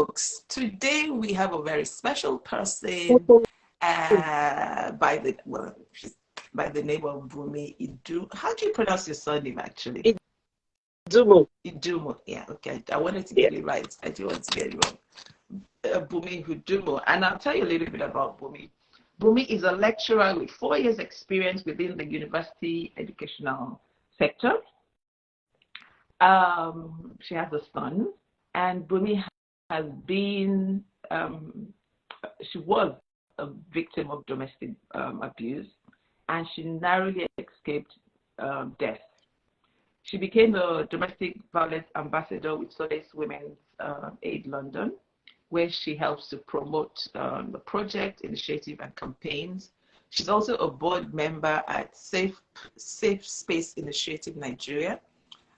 folks. Today we have a very special person by the name of Bhumi Idu. How do you pronounce your surname actually? Idumu. Idumu. Yeah, okay. I wanted to Yeah. get it right. I didn't want to get it wrong. Bhumi Idumu. And I'll tell you a little bit about Bhumi. Bhumi is a lecturer with 4 years experience within the university educational sector. She has a son, and Bhumi has been, she was a victim of domestic abuse, and she narrowly escaped death. She became a domestic violence ambassador with Solace Women's Aid London, where she helps to promote the project, initiative, and campaigns. She's also a board member at Safe Space Initiative Nigeria.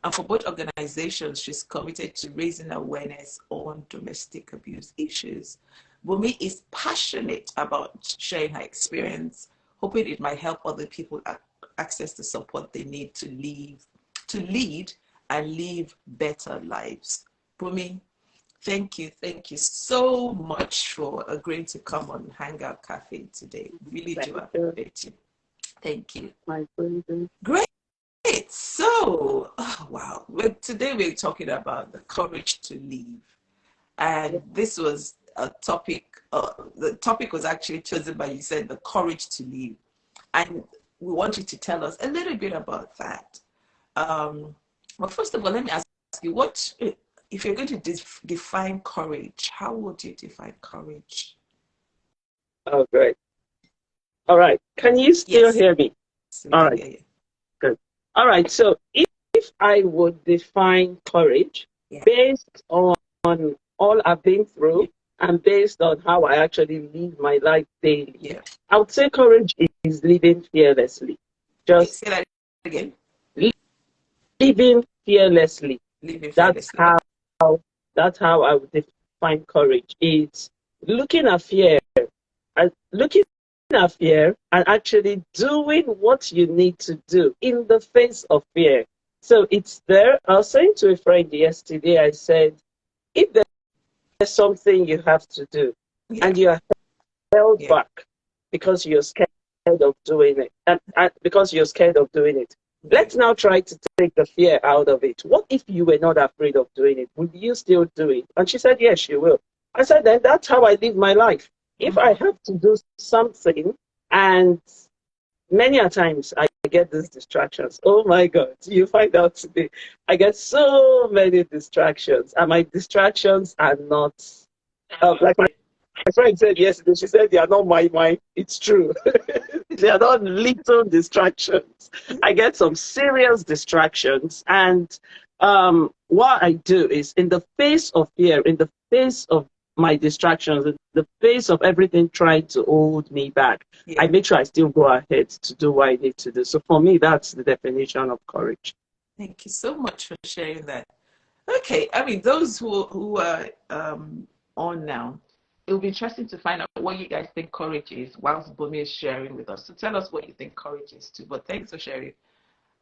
And for both organizations, she's committed to raising awareness on domestic abuse issues. Bhumi is passionate about sharing her experience, hoping it might help other people access the support they need to lead and live better lives. Bhumi, thank you so much for agreeing to come on Hangout Cafe today. Really do appreciate you. Thank you. My pleasure. Great. So, wow. Today we're talking about the courage to leave. And this was a topic, the topic was actually chosen by, you said, the courage to leave. And we want you to tell us a little bit about that. Well, first of all, let me ask you, if you're going to define courage, how would you define courage? Oh, great. All right. Can you still hear me? All right. Yeah. Good. All right. So if I would define courage based on all I've been through and based on how I actually live my life daily, I would say courage is living fearlessly. Just say that again. Living fearlessly. That's how I would define courage. It's looking at fear and actually doing what you need to do in the face of fear. So it's there. I was saying to a friend yesterday, I said, if there's something you have to do and you are held back because you're scared of doing it, and because you're scared of doing it, let's now try to take the fear out of it. What if you were not afraid of doing it? Would you still do it? And she said, yes, she will. I said, then that's how I live my life. If I have to do something, and many a times I get these distractions. Oh my God, you find out today, I get so many distractions, and my distractions are not, like my friend said yesterday, she said, they are not my mind. It's true. They are not little distractions. I get some serious distractions, and what I do is, in the face of fear, in the face of my distractions, in the face of everything trying to hold me back, I make sure I still go ahead to do what I need to do. So for me, that's the definition of courage. Thank you so much for sharing that. Okay, I mean, those who are on now, it'll be interesting to find out what you guys think courage is whilst Bhumi is sharing with us. So tell us what you think courage is too. But thanks for sharing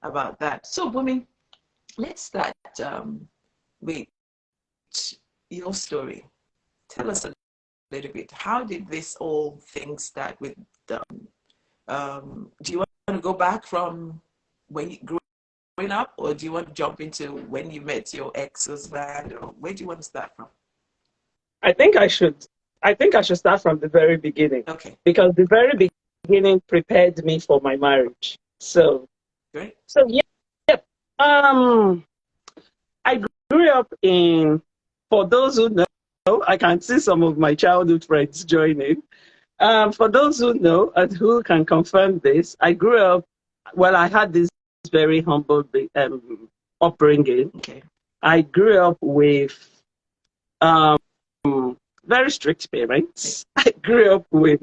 about that. So Bhumi, let's start with your story. Tell us a little bit. How did this whole thing start with? Do you want to go back from when you grew up, or do you want to jump into when you met your ex-husband, or where do you want to start from? I think I should start from the very beginning. Okay. Because the very beginning prepared me for my marriage. So great. So I grew up in, for those who know, I can see some of my childhood friends joining. For those who know and who can confirm this, I grew up, well, I had this very humble upbringing. Okay. I grew up with very strict parents. I grew up with,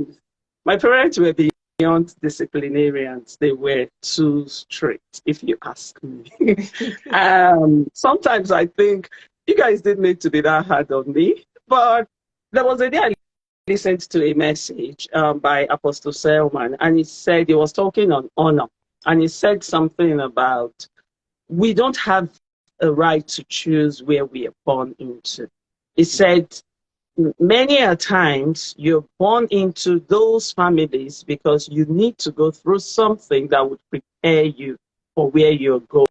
my parents were beyond disciplinarians. They were too strict, if you ask me. Sometimes I think, you guys didn't need to be that hard on me. But there was a day I listened to a message by Apostle Selman, and he was talking on honor, and he said something about, we don't have a right to choose where we are born into. He said, many a times you're born into those families because you need to go through something that would prepare you for where you're going.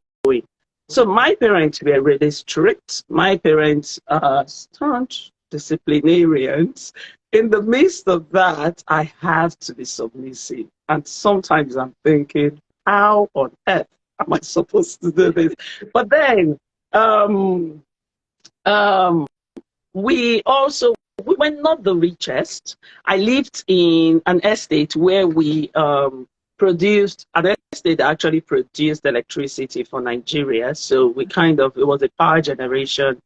So my parents were really strict. My parents are staunch disciplinarians. In the midst of that, I have to be submissive. And sometimes I'm thinking, how on earth am I supposed to do this? But then um, um, we were not the richest. I lived in an estate where we produced an estate that actually produced electricity for Nigeria. So we kind of, it was a power generating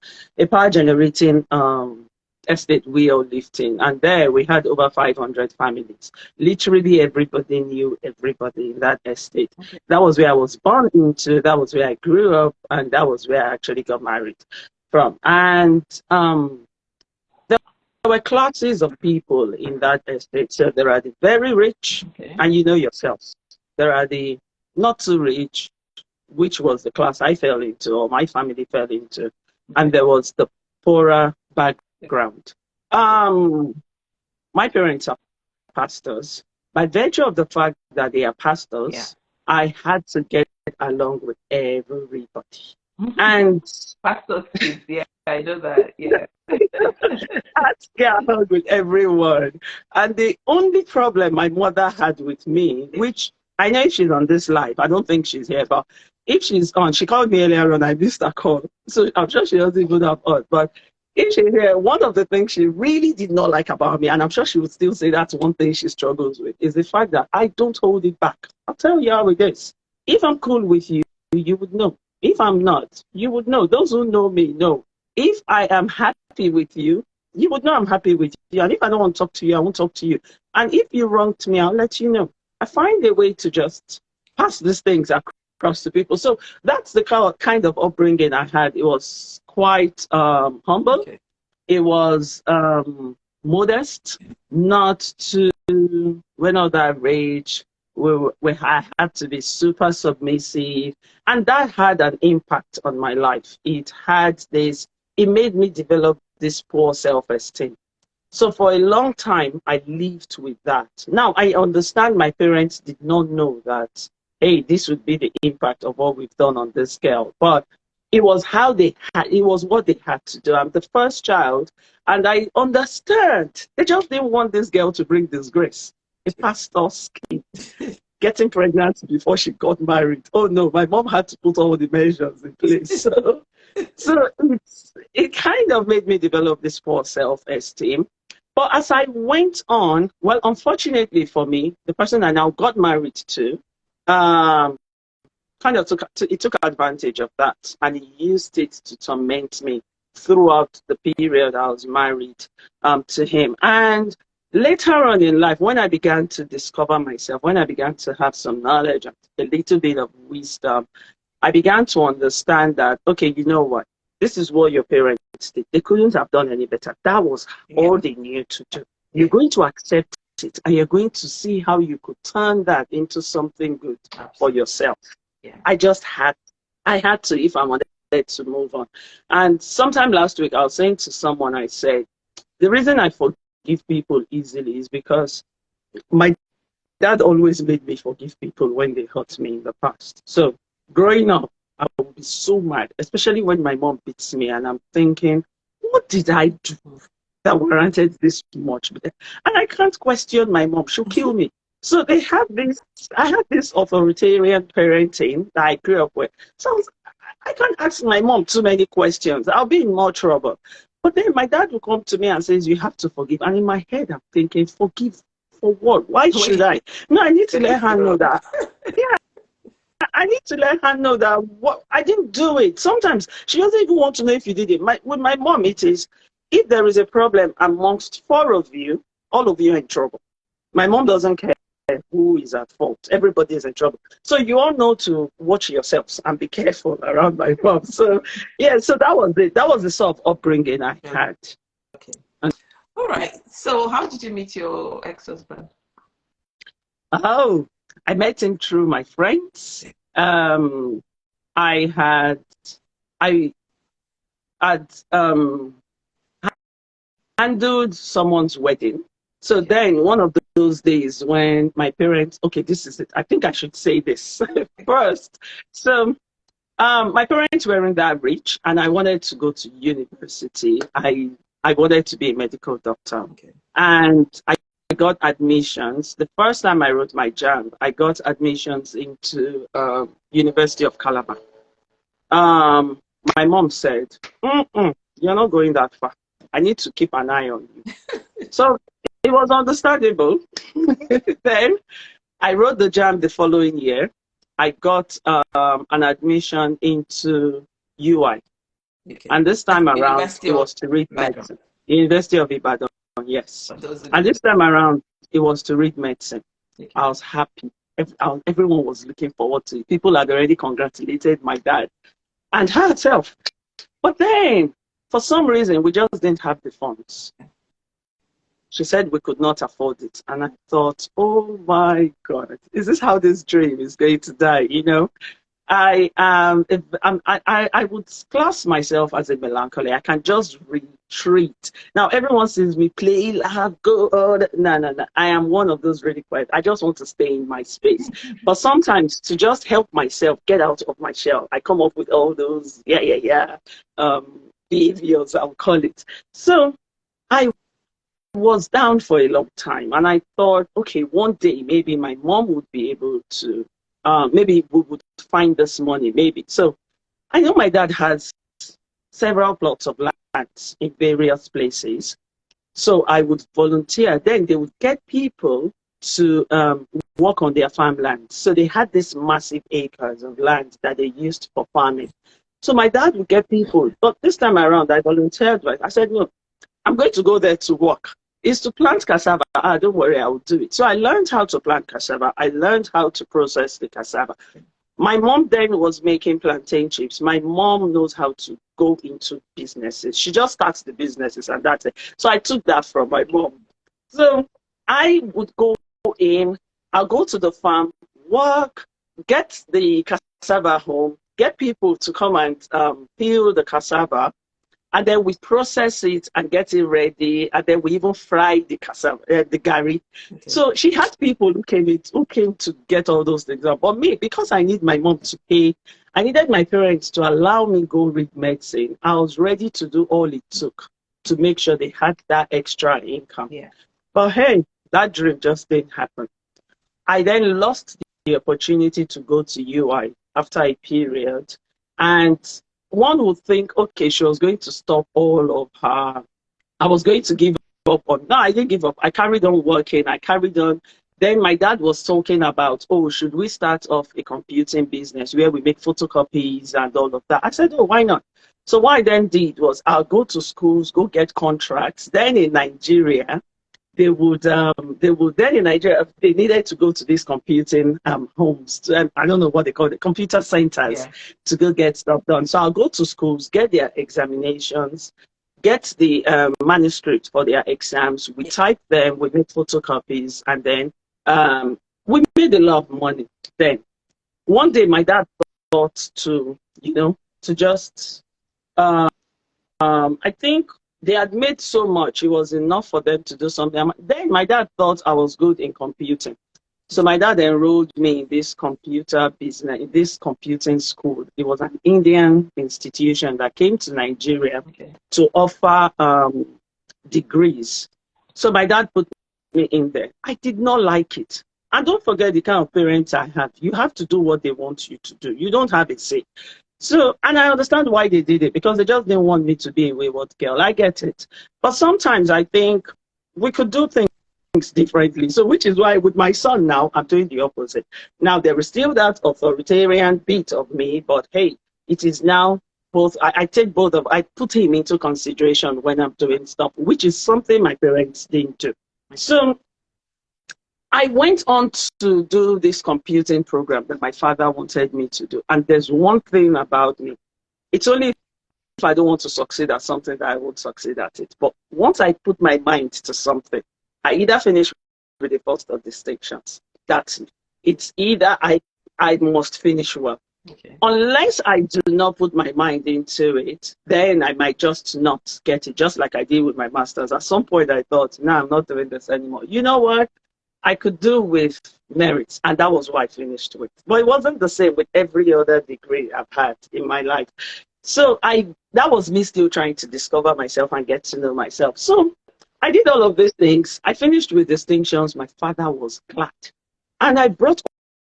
estate we all lived in. And there we had over 500 families. Literally everybody knew everybody in that estate. Okay. That was where I was born into, that was where I grew up, and that was where I actually got married from. And there were classes of people in that estate. So there are the very rich, Okay. and you know yourselves. There are the not too rich, which was the class I fell into or my family fell into. Okay. And there was the poorer background. My parents are pastors. By virtue of the fact that they are pastors, Yeah. I had to get along with everybody. And Pastor's kids, yeah, I know that, yeah. I had to get along with everyone. And the only problem my mother had with me, which I know she's on this live, I don't think she's here, but if she's on, she called me earlier on, I missed her call. So I'm sure she doesn't even have on. But if she's here, one of the things she really did not like about me, and I'm sure she would still say that's one thing she struggles with, is the fact that I don't hold it back. I'll tell you how it is. If I'm cool with you, you would know. If I'm not, you would know. Those who know me know. If I am happy with you, you would know I'm happy with you. And if I don't want to talk to you, I won't talk to you. And if you wronged me, I'll let you know. I find a way to just pass these things across to people. So that's the kind of upbringing I had. It was quite humble. Okay. It was modest, not too, we're not that rich. I had to be super submissive. And that had an impact on my life. It made me develop this poor self-esteem. So for a long time, I lived with that. Now, I understand my parents did not know that, hey, this would be the impact of what we've done on this girl. But it was it was what they had to do. I'm the first child, and I understand. They just didn't want this girl to bring disgrace. A pastor's kid getting pregnant before she got married. Oh no, my mom had to put all the measures in place. So it kind of made me develop this poor self-esteem. But as I went on, well, unfortunately for me, the person I now got married to, took advantage of that, and he used it to torment me throughout the period I was married to him. And later on in life, when I began to discover myself, when I began to have some knowledge, a little bit of wisdom, I began to understand that, okay, you know what? This is what your parents did. They couldn't have done any better. That was all they knew to do. You're going to accept it, and you're going to see how you could turn that into something good for yourself. Yeah. I had to, if I wanted to move on. And sometime last week, I was saying to someone, I said, the reason I forgive people easily is because my dad always made me forgive people when they hurt me in the past. So growing up, I would be so mad, especially when my mom beats me, and I'm thinking, what did I do that warranted this much? And I can't question my mom. She'll kill me. So I had this authoritarian parenting that I grew up with. So I can't ask my mom too many questions. I'll be in more trouble. But then my dad will come to me and says, you have to forgive. And in my head, I'm thinking, forgive for what? Why should I? No, I need to let her know that. Yeah. I need to let her know that I didn't do it. Sometimes she doesn't even want to know if you did it. With my mom, it is, if there is a problem amongst four of you, all of you are in trouble. My mom doesn't care who is at fault. Everybody is in trouble. So you all know to watch yourselves and be careful around my mom. So yeah, so that was it. That was the sort of upbringing I had. Okay. All right. So how did you meet your ex-husband? Oh, I met him through my friends. I had handled someone's wedding. So then one of those days when my parents, okay, this is it. I think I should say this first. So my parents weren't that rich, and I wanted to go to university. I wanted to be a medical doctor, and I got admissions. The first time I wrote my JAMB, I got admissions into University of Calabar. My mom said, "You're not going that far. I need to keep an eye on you." So it was understandable. Then I wrote the JAMB the following year. I got an admission into UI. And this time around, it was to read medicine. University of Ibadan, yes. And this time around, it was to read medicine. I was happy. Everyone was looking forward to it. People had already congratulated my dad and herself. But then, for some reason, we just didn't have the funds. She said we could not afford it. And I thought, oh my God, is this how this dream is going to die? You know, I would class myself as a melancholy. I can just retreat. Now, everyone sees me play, laugh, go, no. I am one of those really quiet. I just want to stay in my space. But sometimes to just help myself get out of my shell, I come up with all those, behaviors, I'll call it. So I was down for a long time, and I thought, okay, one day maybe my mom would be able to, maybe we would find this money, maybe. So I know my dad has several plots of land in various places, so I would volunteer. Then they would get people to work on their farmland. So they had this massive acres of land that they used for farming. So my dad would get people, but this time around I volunteered. I said, no, I'm going to go there to work. Is to plant cassava. Don't worry, I will do it. So I learned how to plant cassava. I learned how to process the cassava. My mom then was making plantain chips. My mom knows how to go into businesses. She just starts the businesses and that's it. So I took that from my mom. So I would go in, I'll go to the farm, work, get the cassava home, get people to come and peel the cassava. And then we process it and get it ready. And then we even fry the cassava, the gari. So she had people who came to get all those things up. But me, because I need my mom to pay, I needed my parents to allow me go read medicine. I was ready to do all it took to make sure they had that extra income. But hey, that dream just didn't happen. I then lost the opportunity to go to UI after a period. And one would think, okay, she was going to stop all of her. I was going to give up on. No, I didn't give up. I carried on working. I carried on. Then my dad was talking about, oh, should we start off a computing business where we make photocopies and all of that? I said, oh, why not? So what I then did was I'll go to schools, go get contracts. Then in Nigeria, they would then in Nigeria, they needed to go to these computing homes, I don't know what they call it, computer centers, to go get stuff done. So I'll go to schools, get their examinations, get the manuscript for their exams. We type them, we make photocopies, and then we made a lot of money. Then one day my dad thought to just, I think they had made so much, it was enough for them to do something. Then my dad thought I was good in computing. So my dad enrolled me in this computer business, in this computing school. It was an Indian institution that came to Nigeria to offer degrees. So my dad put me in there. I did not like it. And don't forget the kind of parents I have. You have to do what they want you to do. You don't have a say. So, and I understand why they did it, because they just didn't want me to be a wayward girl. I get it. But sometimes I think we could do things differently. So, which is why with my son now, I'm doing the opposite. Now, there is still that authoritarian bit of me, but hey, it is now both. I take both of, I put him into consideration when I'm doing stuff, which is something my parents didn't do. So, I went on to do this computing program that my father wanted me to do. And there's one thing about me. It's only if I don't want to succeed at something that I won't succeed at it. But once I put my mind to something, I either finish with the first of distinctions. That's it. It's either I must finish well. Okay. Unless I do not put my mind into it, then I might just not get it, just like I did with my master's. At some point, I thought, no, I'm not doing this anymore. You know what? I could do with merits, and that was what I finished with. But it wasn't the same with every other degree I've had in my life. So that was me still trying to discover myself and get to know myself. So I did all of these things. I finished with distinctions. My father was glad. And I brought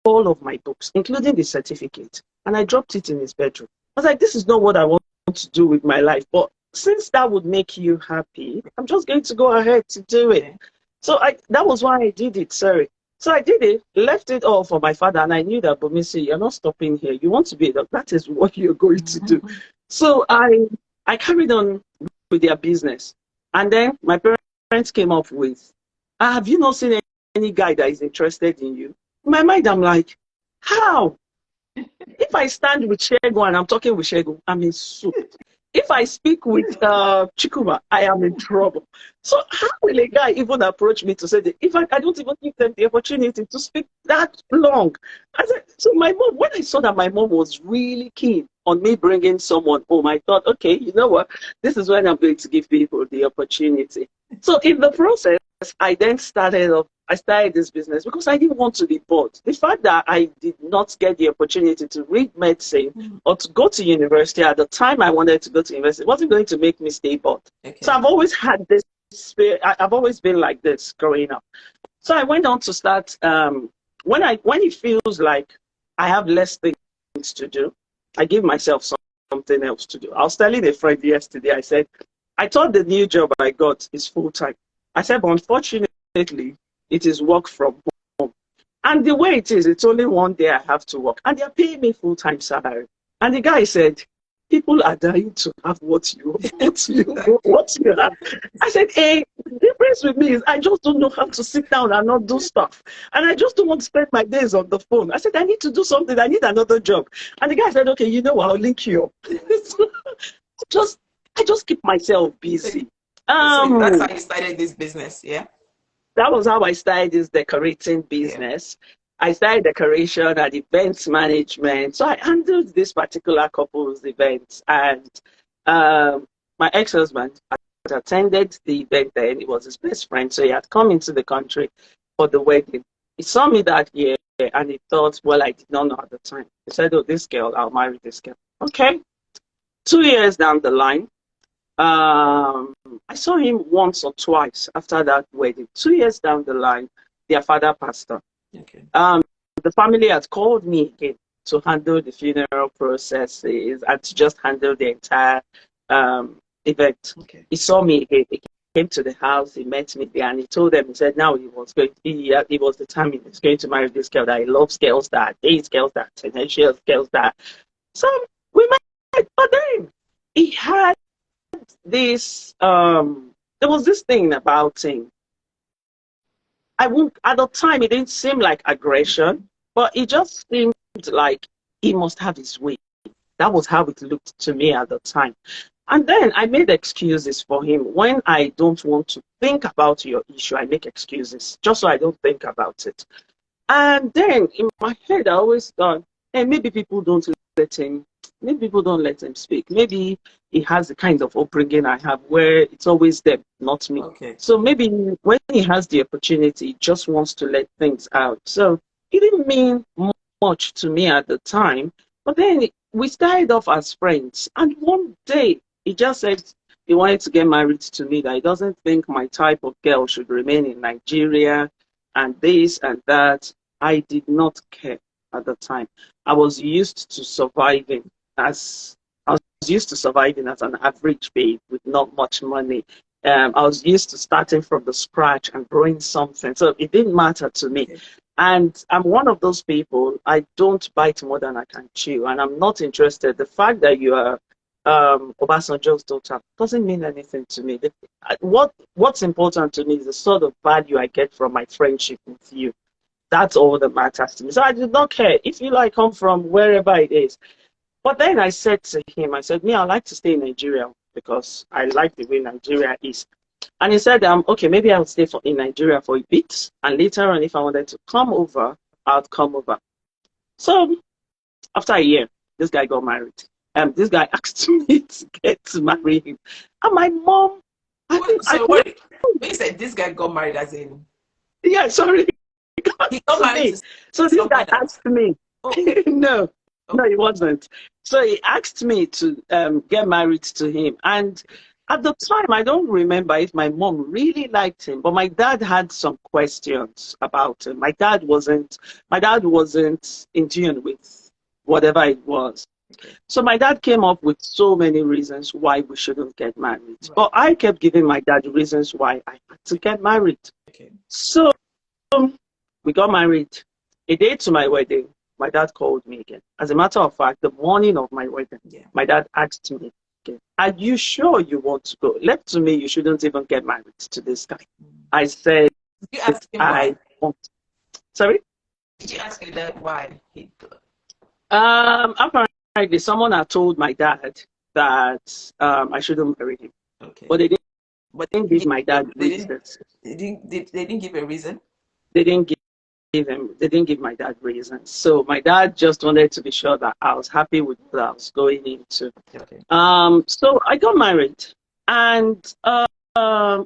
all of my books, including the certificate, and I dropped it in his bedroom. I was like, this is not what I want to do with my life. But since that would make you happy, I'm just going to go ahead to do it. So that was why I did it, sorry. So I did it, left it all for my father, and I knew that, Bhumi, see, you're not stopping here. You want to be a doctor, that is what you're going to do. So I carried on with their business. And then my parents came up with, have you not seen any guy that is interested in you? In my mind, I'm like, how? If I stand with Shego and I'm talking with Shego, I'm in soup. If I speak with Chikuma, I am in trouble. So how will a guy even approach me to say that if I don't even give them the opportunity to speak that long? I said, so my mom, when I saw that my mom was really keen on me bringing someone home, I thought, okay, you know what? This is when I'm going to give people the opportunity. So in the process, I then I started this business because I didn't want to be bored. The fact that I did not get the opportunity to read medicine or to go to university at the time I wanted to go to university wasn't going to make me stay bored. Okay. So I've always had this spirit. I've always been like this growing up. So I went on to start, when it feels like I have less things to do, I give myself something else to do. I was telling a friend yesterday, I said, I thought the new job I got is full-time. I said, but unfortunately, it is work from home. And the way it is, it's only one day I have to work. And they're paying me full-time salary. And the guy said, people are dying to have what you have. I said, hey, the difference with me is I just don't know how to sit down and not do stuff. And I just don't want to spend my days on the phone. I said, I need to do something. I need another job. And the guy said, okay, you know what? I'll link you up. So I just keep myself busy. So that's how you started this business, yeah? That was how I started this decorating business. Yeah. I started decoration and events management. So I handled this particular couple's events. And my ex-husband had attended the event then. He was his best friend. So he had come into the country for the wedding. He saw me that year and he thought, well, I did not know at the time. He said, oh, this girl, I'll marry this girl. Okay. 2 years down the line, I saw him once or twice after that wedding. 2 years down the line, their father passed on. Okay. The family had called me again to handle the funeral processes and to just handle the entire event. Okay. He saw me again. He came to the house. He met me there, and he told them. He said, "Now he was determined. He's going to marry this girl that he loves, girls that dates, girls that tenacious, girls that." So we met, but then he had this there was this thing about him. At the time it didn't seem like aggression, but it just seemed like he must have his way. That was how it looked to me at the time. And then I made excuses for him. When I don't want to think about your issue, I make excuses just so I don't think about it. And then in my head I always thought, hey, maybe people don't let him speak. Maybe he has the kind of upbringing I have where it's always them, not me. Okay. So maybe when he has the opportunity, he just wants to let things out. So it didn't mean much to me at the time. But then we started off as friends. And one day he just said he wanted to get married to me, that he doesn't think my type of girl should remain in Nigeria and this and that. I did not care at the time. I was used to surviving as an average babe with not much money. I was used to starting from the scratch and growing something. So it didn't matter to me. Okay. And I'm one of those people, I don't bite more than I can chew. And I'm not interested. The fact that you are Obasanjo's daughter doesn't mean anything to me. What's important to me is the sort of value I get from my friendship with you. That's all that matters to me. So I did not care. If you like come from wherever it is. But then I said to him, I said, I like to stay in Nigeria because I like the way Nigeria is. And he said, okay, maybe I'll stay in Nigeria for a bit. And later on, if I wanted to come over, I'll come over. So After a year, this guy got married. This guy asked me to marry him. And my mom, So what? When you said this guy got married, as in yeah, sorry, he got married me. to So this guy someone else? asked me. Oh, No, oh, no, he wasn't. So he asked me to get married to him. And at the time, I don't remember if my mom really liked him, but my dad had some questions about him. My dad wasn't in tune with whatever it was. okay, So my dad came up with so many reasons why we shouldn't get married. right, But I kept giving my dad reasons why I had to get married. okay, So we got married. A day to my wedding, my dad called me again. As a matter of fact, the morning of my wedding, yeah. my dad asked me again, are you sure you want to go? Left to me, you shouldn't even get married to this guy. I said, Did you ask him I why? want. Sorry? Did you ask your dad why he? Apparently, someone had told my dad that I shouldn't marry him. Okay, But they but didn't give my dad they didn't. reasons. They didn't give a reason. They didn't they didn't give my dad reasons. So my dad just wanted to be sure that I was happy with what I was going into. Okay. So I got married, and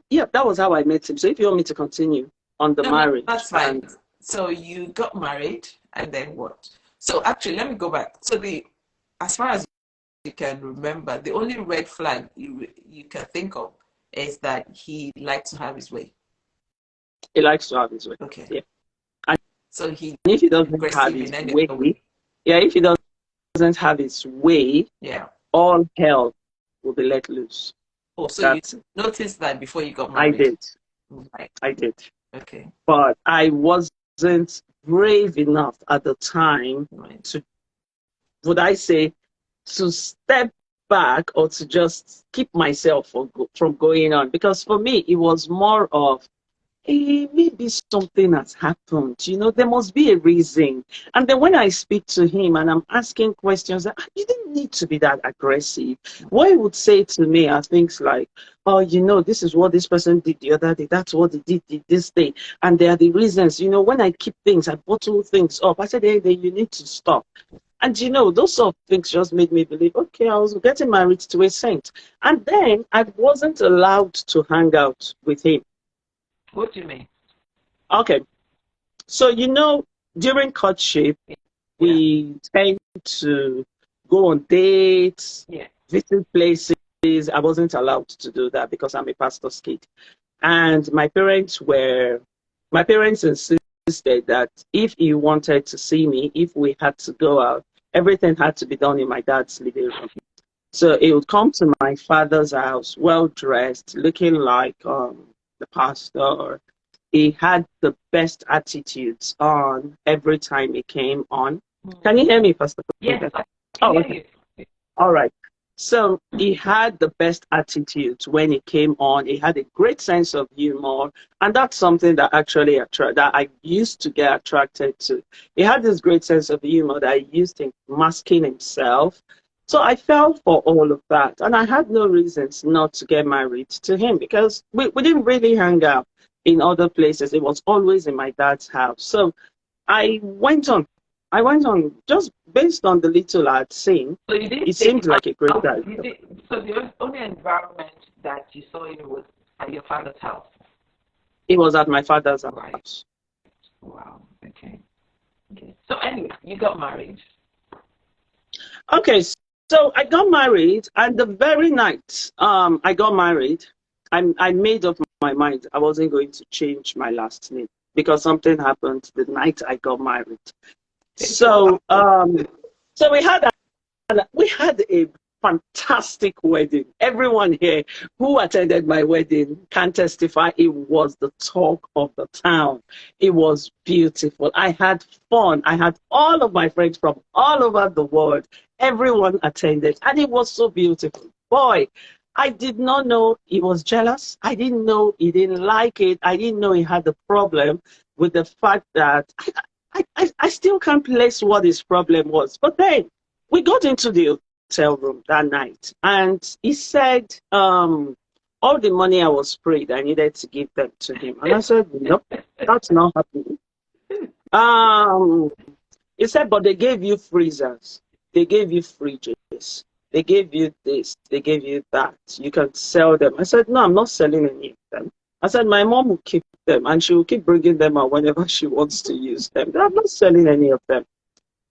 yeah, that was how I met him. So if you want me to continue on the No, marriage, that's fine. So you got married, and then what? So actually, let me go back. So as far as you can remember, the only red flag you can think of is that he liked to have his way. he likes to have his way. Okay. Yeah. And So he if he doesn't have aggressive his in any way, other way. yeah, if he doesn't have his way, Yeah. all hell will be let loose. Oh, so you That's noticed that before you got I married. did. Right. I did. Okay. But I wasn't brave enough at the time Right. to, would I say, to step back or to just keep myself from going on. Because for me, it was more of, maybe something has happened. There must be a reason. And then when I speak to him and I'm asking questions, you didn't need to be that aggressive. What he would say to me are things like, oh, this is what this person did the other day. That's what they did this day. And there are the reasons. When I keep things, I bottle things up. I said, hey, you need to stop. And those sort of things just made me believe, okay, I was getting married to a saint. And then I wasn't allowed to hang out with him. What do you mean? Okay. So, during courtship, Yeah. we tend to go on dates, Yeah. visit places. I wasn't allowed to do that because I'm a pastor's kid. And my parents insisted that if he wanted to see me, if we had to go out, everything had to be done in my dad's living room. So he would come to my father's house, well dressed, looking like the pastor. He had the best attitudes on every time he came on. Can you hear me, Pastor? Yes, I Oh, hear okay. you. All right. So he had the best attitudes when he came on. He had a great sense of humor, and that's something that actually that I used to get attracted to. He had this great sense of humor that he used in masking himself. So I fell for all of that, and I had no reasons not to get married to him because we didn't really hang out in other places. It was always in my dad's house. So I went on. Just based on the little I'd seen. So you didn't It take seemed him like a great out. guy. So the only environment that you saw him was at your father's house. It was at my father's Right. house. Wow. Okay. Okay. So anyway, you got married. Okay, so I got married, and the very night I got married, I made up my mind I wasn't going to change my last name because something happened the night I got married. So so we had a fantastic wedding. Everyone here who attended my wedding can testify it was the talk of the town. It was beautiful. I had fun. I had all of my friends from all over the world. Everyone attended, and it was so beautiful. Boy, I did not know he was jealous. I didn't know he didn't like it. I didn't know he had a problem with the fact that I still can't place what his problem was. But then we got into the hotel room that night, and he said all the money I was paid, I needed to give them to him. And I said, nope, that's not happening. Um, He said, but they gave you freezers, they gave you fridges, they gave you this, they gave you that. You can sell them. I said, no, I'm not selling any of them. I said, my mom will keep them and she will keep bringing them out whenever she wants to use them. I'm not selling any of them.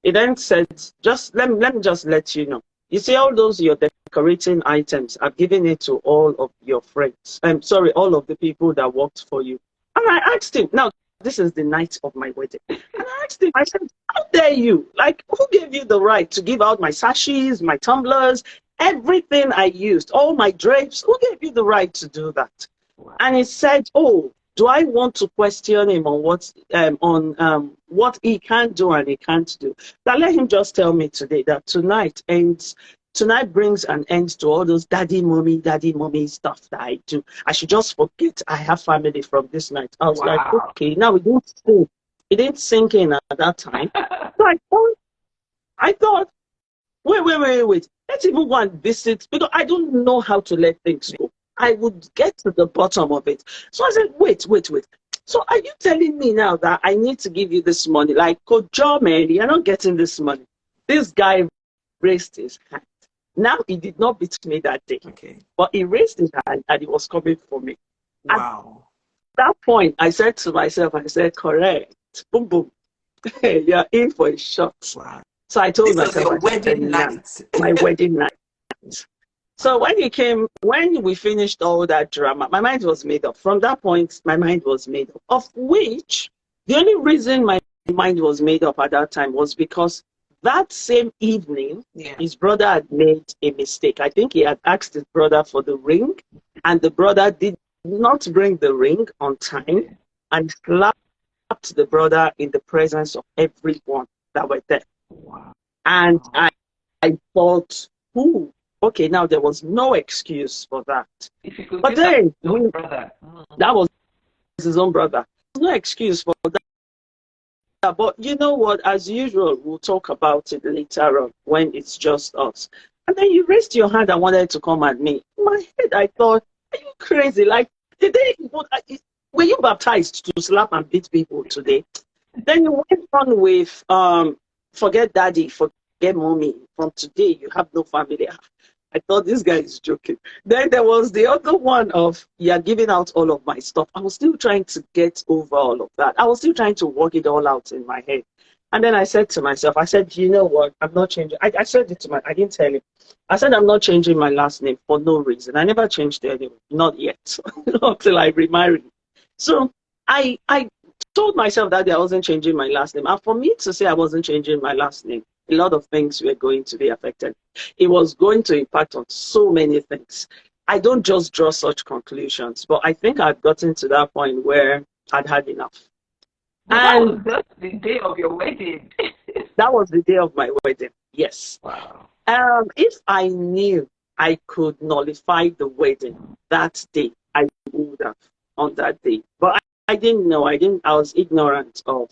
He then said, just let me just let you know. You see all those your decorating items, I've given it to all of your friends. I'm sorry, all of the people that worked for you. And I asked him, now this is the night of my wedding. And I asked him, I said, how dare you? Like, who gave you the right to give out my sachets, my tumblers, everything I used, all my drapes? Who gave you the right to do that? Wow. And he said, oh, do I want to question him on what he can do and he can't do? Now let him just tell me today that tonight brings an end to all those daddy mommy stuff that I do. I should just forget I have family from this night. I was like, okay, now it didn't sink in at that time. So I thought, wait. Let's even go and visit, because I don't know how to let things go. I would get to the bottom of it. So I said, wait. So are you telling me now that I need to give you this money? Like, Coach man, you're not getting this money. This guy raised his hand. Now, he did not beat me that day. Okay. But he raised his hand and he was coming for me. Wow. At that point, I said to myself, correct. Boom, boom. You're in for a shot. Wow. So I told This myself, was your wedding night. My wedding night. So when we finished all that drama, my mind was made up. From that point, my mind was made up. Of which, the only reason my mind was made up at that time was because that same evening, his brother had made a mistake. I think he had asked his brother for the ring, and the brother did not bring the ring on time and slapped the brother in the presence of everyone that were there. Wow. And I thought, who? Okay, now there was no excuse for that. But then, that was his own brother. No excuse for that. But you know what? As usual, we'll talk about it later on when it's just us. And then you raised your hand and wanted to come at me. In my head, I thought, are you crazy? Like, were you baptized to slap and beat people today? Then you went on with, forget daddy, forget mommy. From today, you have no family. I thought this guy is joking. Then there was the other one of, yeah, giving out all of my stuff. I was still trying to get over all of that. I was still trying to work it all out in my head. And then I said to myself, I said, you know what? I'm not changing. I said it to I didn't tell him. I said, I'm not changing my last name for no reason. I never changed it anyway. Not yet. Until I remarried. So I told myself that I wasn't changing my last name. And for me to say I wasn't changing my last name, a lot of things were going to be affected. It was going to impact on so many things. I don't just draw such conclusions, but I think I'd gotten to that point where I'd had enough. And that was the day of your wedding. That was the day of my wedding, yes. Wow. If I knew I could nullify the wedding that day, I would have on that day. But I didn't know. I was ignorant of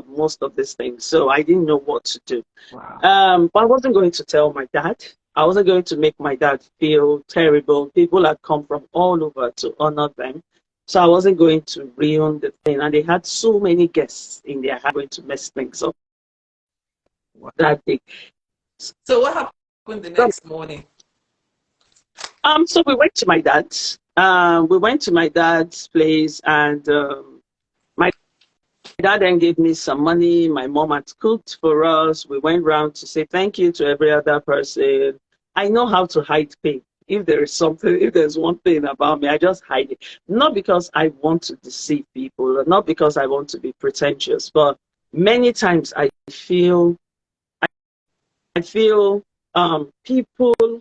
most of these things, so I didn't know what to do. Wow. But I wasn't going to tell my dad. I wasn't going to make my dad feel terrible. People had come from all over to honor them, so I wasn't going to ruin the thing. And they had so many guests in there, going to mess things up. Wow. That day. So what happened the next morning? So we went to my dad's. We went to my dad's place, and my dad then gave me some money. My mom had cooked for us. We went round to say thank you to every other person. I know how to hide pain. If there's one thing about me, I just hide it. Not because I want to deceive people, or not because I want to be pretentious, but many times I feel people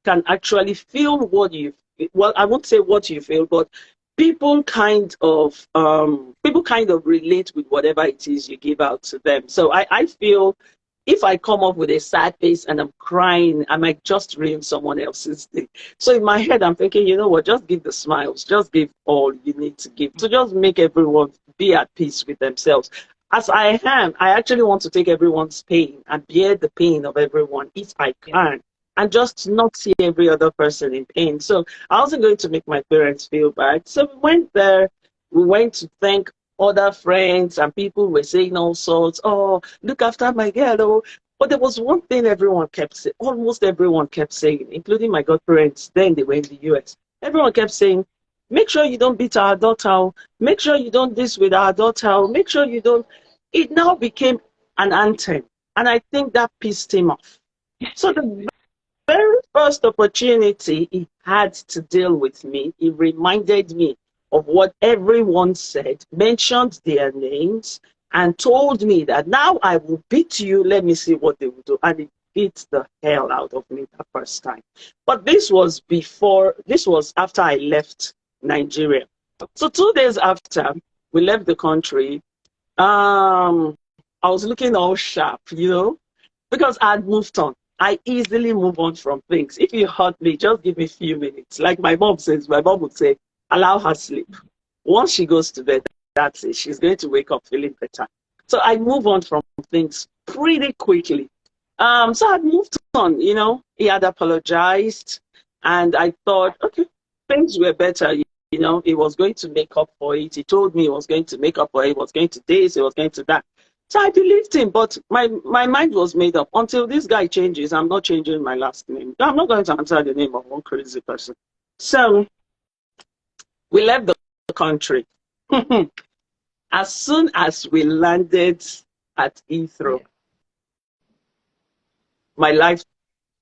can actually feel what you, well, I won't say what you feel, but people kind of relate with whatever it is you give out to them. So I feel if I come up with a sad face and I'm crying, I might just ruin someone else's day. So in my head, I'm thinking, you know what, just give the smiles, just give all you need to give. So just make everyone be at peace with themselves. As I am, I actually want to take everyone's pain and bear the pain of everyone if I can, and just not see every other person in pain. So I wasn't going to make my parents feel bad. So we went there. We went to thank other friends and people were saying all sorts. Oh, look after my girl. Oh. But there was one thing everyone kept saying, almost everyone kept saying, including my godparents. Then they were in the US. Everyone kept saying, make sure you don't beat our daughter. Oh. Make sure you don't this with our daughter. Oh. Make sure you don't. It now became an anthem. And I think that pissed him off. So the very first opportunity he had to deal with me, he reminded me of what everyone said, mentioned their names, and told me that now I will beat you. Let me see what they will do. And he beat the hell out of me the first time. But this was after I left Nigeria. So 2 days after we left the country, I was looking all sharp, because I had moved on. I easily move on from things. If you hurt me, just give me a few minutes. Like my mom would say, allow her sleep. Once she goes to bed, that's it. She's going to wake up feeling better. So I move on from things pretty quickly. So I moved on, He had apologized, and I thought, okay, things were better. He was going to make up for it. He told me he was going to make up for it. He was going to this, he was going to that. So I believed him, but my mind was made up. Until this guy changes, I'm not changing my last name. I'm not going to answer the name of one crazy person. So we left the country. As soon as we landed at Heathrow, my life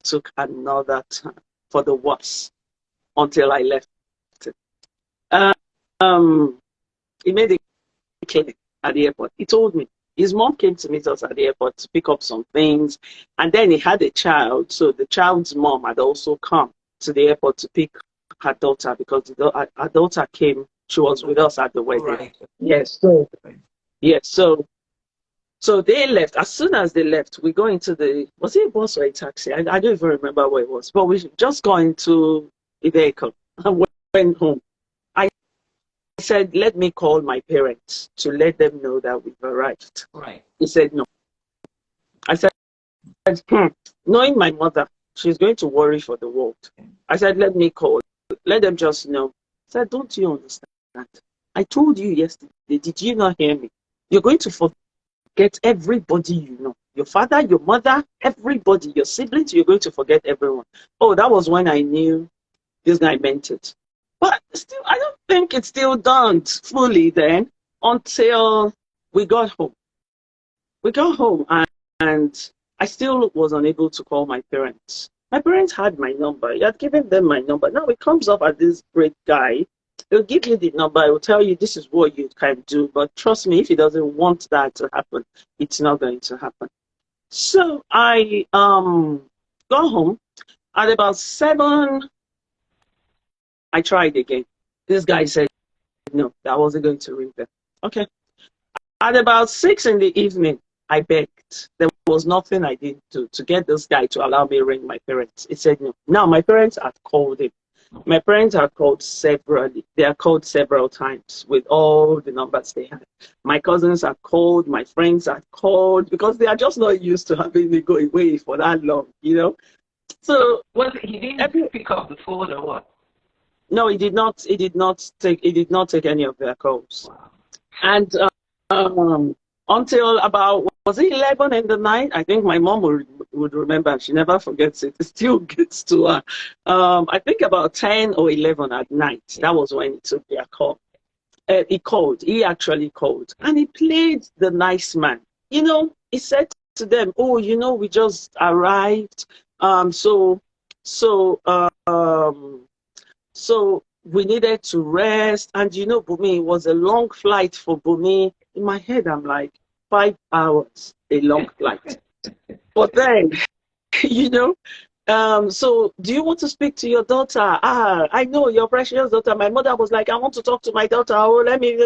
took another turn for the worse until I left. He made a clinic at the airport. He told me. His mom came to meet us at the airport to pick up some things. And then he had a child. So the child's mom had also come to the airport to pick her daughter because her daughter came. She was with us at the wedding. Right. Yes. So they left. As soon as they left, we go into was it a bus or a taxi? I don't even remember where it was. But we just got into a vehicle and went home. I said, let me call my parents to let them know that we've arrived. Right. He said, no. I said, knowing my mother, she's going to worry for the world. I said, let me call. Let them just know. I said, don't you understand? I told you yesterday, did you not hear me? You're going to forget everybody you know. Your father, your mother, everybody, your siblings, you're going to forget everyone. Oh, that was when I knew this guy meant it. But still, I don't think it's still done fully then until we got home. We got home and I still was unable to call my parents. My parents had my number. He had given them my number. Now it comes up as this great guy. He'll give you the number. He'll tell you this is what you can do. But trust me, if he doesn't want that to happen, it's not going to happen. So I got home at about 7. I tried again. This guy said, no, that wasn't going to ring them. Okay. At about 6 in the evening, I begged. There was nothing I did to get this guy to allow me to ring my parents. He said no. Now, my parents had called him. My parents are called severally. They are called several times with all the numbers they had. My cousins are called. My friends are called because they are just not used to having me go away for that long, So he didn't pick up the phone or what? No, he did not. He did not take any of their calls. Wow. And until about, was it 11 in the night? I think my mom would remember. She never forgets it. It still gets to her. I think about 10 or 11 at night. That was when he took their call. He called. He actually called. And he played the nice man. He said to them, oh, we just arrived. So we needed to rest. And Bhumi, it was a long flight for Bhumi. In my head, I'm like, 5 hours, a long flight. But then, so do you want to speak to your daughter? I know your precious daughter. My mother was like, I want to talk to my daughter. Oh, let me.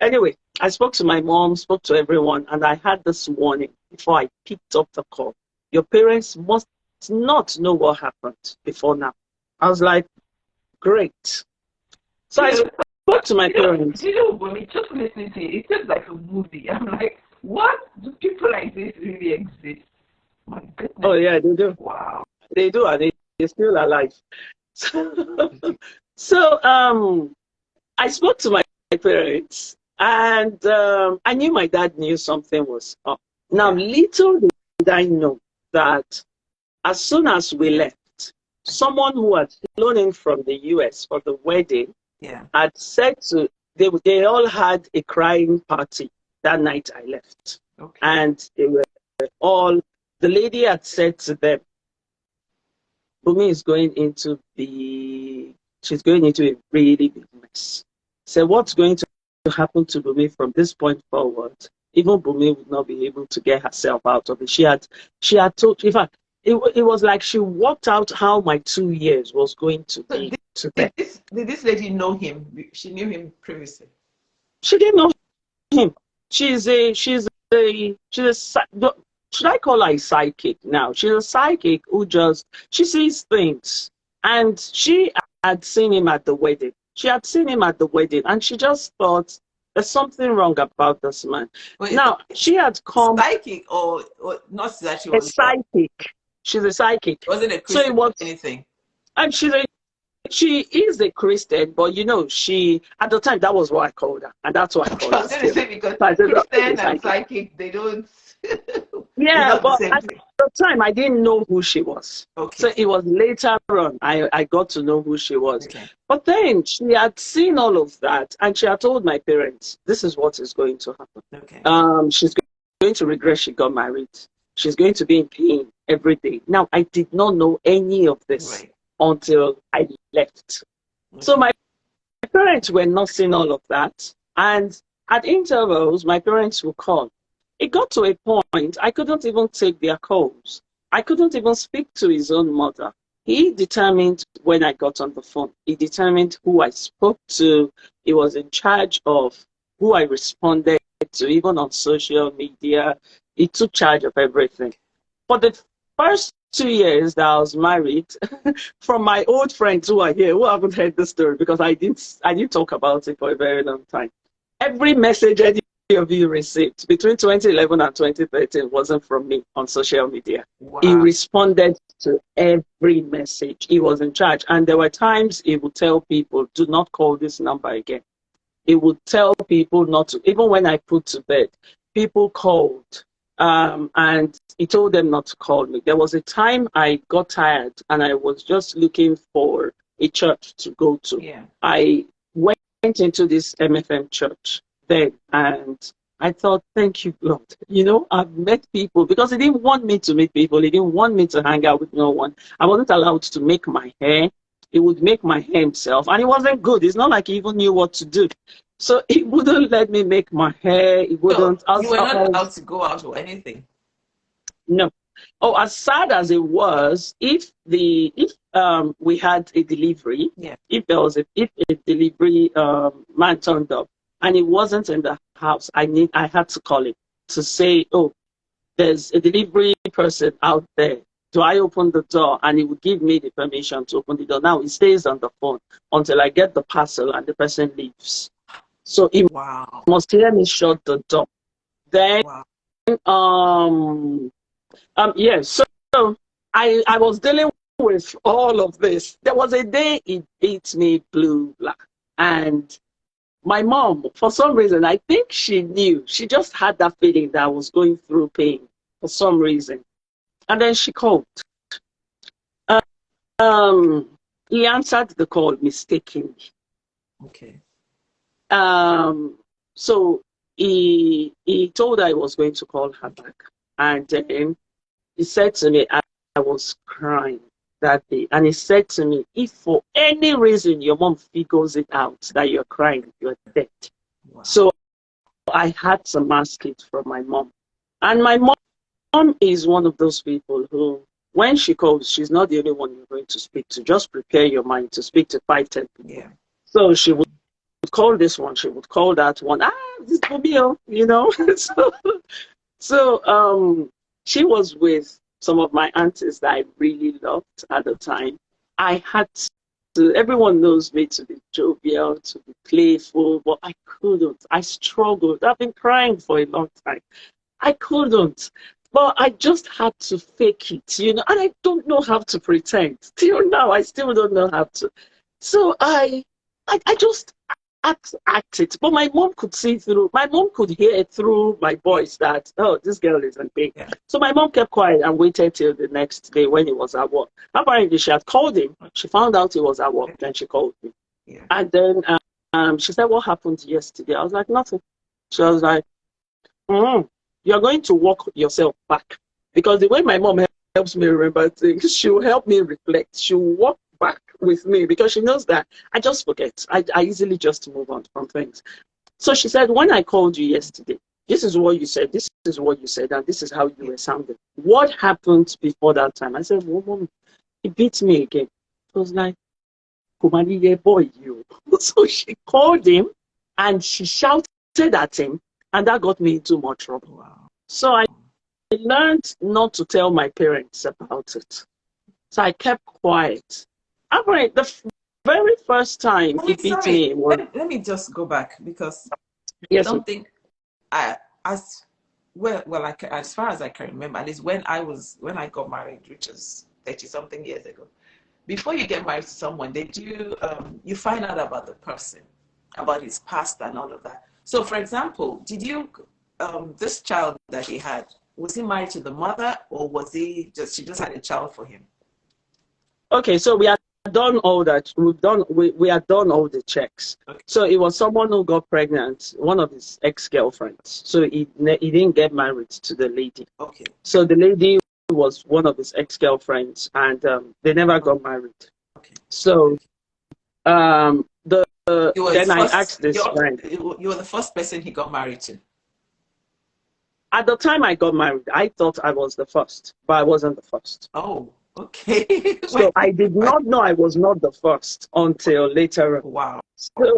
Anyway, I spoke to my mom, spoke to everyone, and I had this warning before I picked up the call. Your parents must not know what happened before now. I was like, great. So I spoke to my parents. Bhumi, just listening to it, it's just like a movie. I'm like, what? Do people like this really exist? My goodness. Oh, yeah, they do. Wow. They do, and they're still alive. So I spoke to my parents, And I knew my dad knew something was up. Now, Yeah. little did I know that as soon as we left, someone who had flown in from the US for the wedding Yeah. had said to, they all had a crying party that night I left. Okay. And they were all, the lady had said to them, Bhumi is going into she's going into a really big mess. So what's going to happen to Bhumi from this point forward? Even Bhumi would not be able to get herself out of it. She had told, in fact, it was like she worked out how my 2 years was going to So be to them. did this lady know him? She knew him previously. She didn't know him. She's a should I call her a psychic now? She's a psychic who she sees things. And she had seen him at the wedding. She had seen him at the wedding and she just thought there's something wrong about this man. Wait, now she had come psychic or not that she a was psychic. She's a psychic. wasn't a So Christian it was or anything. and she is a Christian, but she at the time that was what I called her, and that's what I called I her. was going to say because So I said, Christian and psychic, they don't. yeah, not but the same at thing. the time I didn't know who she was. Okay. So it was later on I got to know who she was. Okay. But then she had seen all of that, and she had told my parents, "This is what is going to happen. Okay. She's going to regret she got married. She's going to be in pain every day." Now I did not know any of this until I left. Okay. So my parents were not seeing all of that. And at intervals, my parents would call. It got to a point, I couldn't even take their calls. I couldn't even speak to his own mother. He determined when I got on the phone. He determined who I spoke to. He was in charge of who I responded to, even on social media. He took charge of everything. For the first 2 years that I was married, from my old friends who are here who haven't heard the story because I didn't talk about it for a very long time. Every message any of you received between 2011 and 2013 wasn't from me on social media. Wow. He responded to every message. He was in charge. And there were times he would tell people, do not call this number again. He would tell people not to, even when I put to bed, people called. And he told them not to call me. There was a time I got tired and I was just looking for a church to go to. Yeah. I went into this MFM church then and I thought, thank you, Lord. I've met people because he didn't want me to meet people. He didn't want me to hang out with no one. I wasn't allowed to make my hair. He would make my hair himself and it wasn't good. It's not like he even knew what to do. So he wouldn't let me make my hair. He wouldn't. So you were not allowed to go out or anything? No. Oh, as sad as it was, if we had a delivery, if there was if a delivery man turned up and he wasn't in the house, I had to call him to say, oh, there's a delivery person out there. Do I open the door? And he would give me the permission to open the door. Now he stays on the phone until I get the parcel and the person leaves. So he must hear me shut the door. Then, yes. So I was dealing with all of this. There was a day he beat me blue black, and my mom, for some reason, I think she knew. She just had that feeling that I was going through pain for some reason, and then she called. He answered the call mistakenly. Okay. So he told her I was going to call her back. And then he said to me, I was crying that day. And he said to me, if for any reason your mom figures it out that you're crying, you're dead. Wow. So I had to mask it from my mom. And my mom is one of those people who, when she calls, she's not the only one you're going to speak to. Just prepare your mind to speak to 5-10 people. Yeah. So she would call this one, she would call that one. This is Bhumi, so she was with some of my aunties that I really loved at the time. I had to, everyone knows me to be jovial, to be playful, but I couldn't. I struggled. I've been crying for a long time. I couldn't. But I just had to fake it, and I don't know how to pretend. Till now, I still don't know how to. So I act it. But my mom could see through, my mom could hear through my voice that, oh, this girl is in pain. Yeah. So my mom kept quiet and waited till the next day when he was at work. Apparently, she had called him. She found out he was at work, then she called me. Yeah. And then she said, what happened yesterday? I was like, nothing. She was like, you're going to walk yourself back. Because the way my mom helps me remember things, she'll help me reflect. She'll walk back with me because she knows that I just forget. I easily just move on from things. So she said, when I called you yesterday, this is what you said, this is what you said, and this is how you were sounding. What happened before that time? I said, well, mom, he beat me again. She was like, Kumani, boy, you. So she called him and she shouted at him, and that got me into more trouble. Wow. So I learned not to tell my parents about it. So I kept quiet. The very first time he beat me was... Let me just go back because yes, as far as I can remember, at least when I got married, which is 30-something years ago. Before you get married to someone, you find out about the person, about his past and all of that. So, for example, did you this child that he had, was he married to the mother, or was she just had a child for him? Okay, so we had done all that. We had done all the checks. Okay. So it was someone who got pregnant, one of his ex-girlfriends. So he didn't get married to the lady. Okay. So the lady was one of his ex-girlfriends, and they never got married. Okay. So then I asked this friend. You were the first person he got married to. At the time I got married, I thought I was the first, but I wasn't the first. Oh, okay. So I did not know I was not the first until later. Wow. So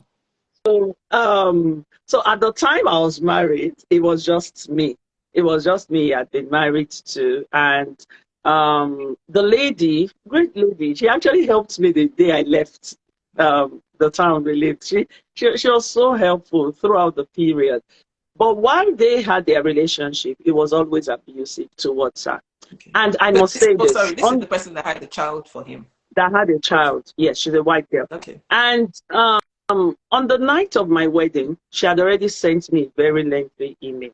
at the time I was married, it was just me. It was just me I'd been married to. And the lady, great lady, she actually helped me the day I left the town we lived. She was so helpful throughout the period. But while they had their relationship, it was always abusive towards her. Okay. And I must say this. Sorry, this is the person that had the child for him. That had a child. Okay. Yes, she's a white girl. Okay. And on the night of my wedding, she had already sent me a very lengthy email.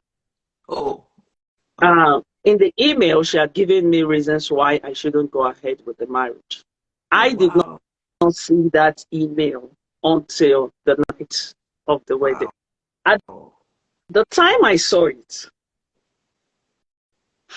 Oh. In the email, she had given me reasons why I shouldn't go ahead with the marriage. I did not see that email until the night of the wedding. At the time I saw it,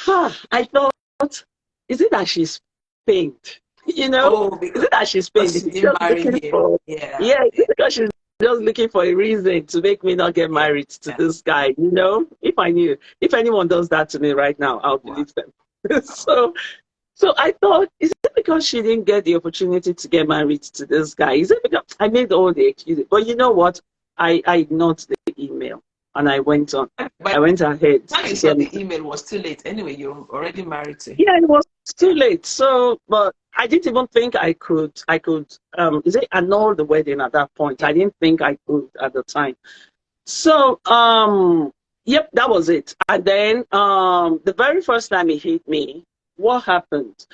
I thought, is it that she's pained? You know, is it that she's pained? She didn't marry him. Because she's just looking for a reason to make me not get married to this guy. You know, if anyone does that to me right now, I'll believe them. So I thought, is it because she didn't get the opportunity to get married to this guy? Is it because I made all the excuses? But you know what? I ignored the email and I went on. I went ahead. When you said the email was too late. Anyway, you're already married to him. Yeah, it was too late. So, but I didn't even think I could annul the wedding at that point. I didn't think I could at the time. So, yep, that was it. And then the very first time he hit me, what happened?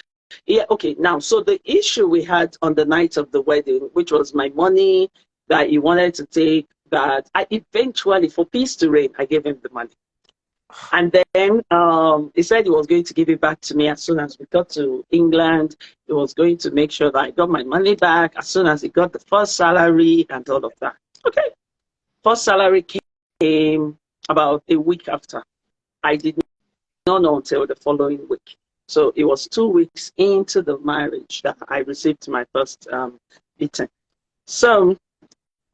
Yeah, okay, now, so the issue we had on the night of the wedding, which was my money that he wanted to take, that I eventually, for peace to reign, I gave him the money. And then he said he was going to give it back to me as soon as we got to England. He was going to make sure that I got my money back as soon as he got the first salary and all of that. Okay. First salary came about a week after. I did not know until the following week. So it was 2 weeks into the marriage that I received my first beating. So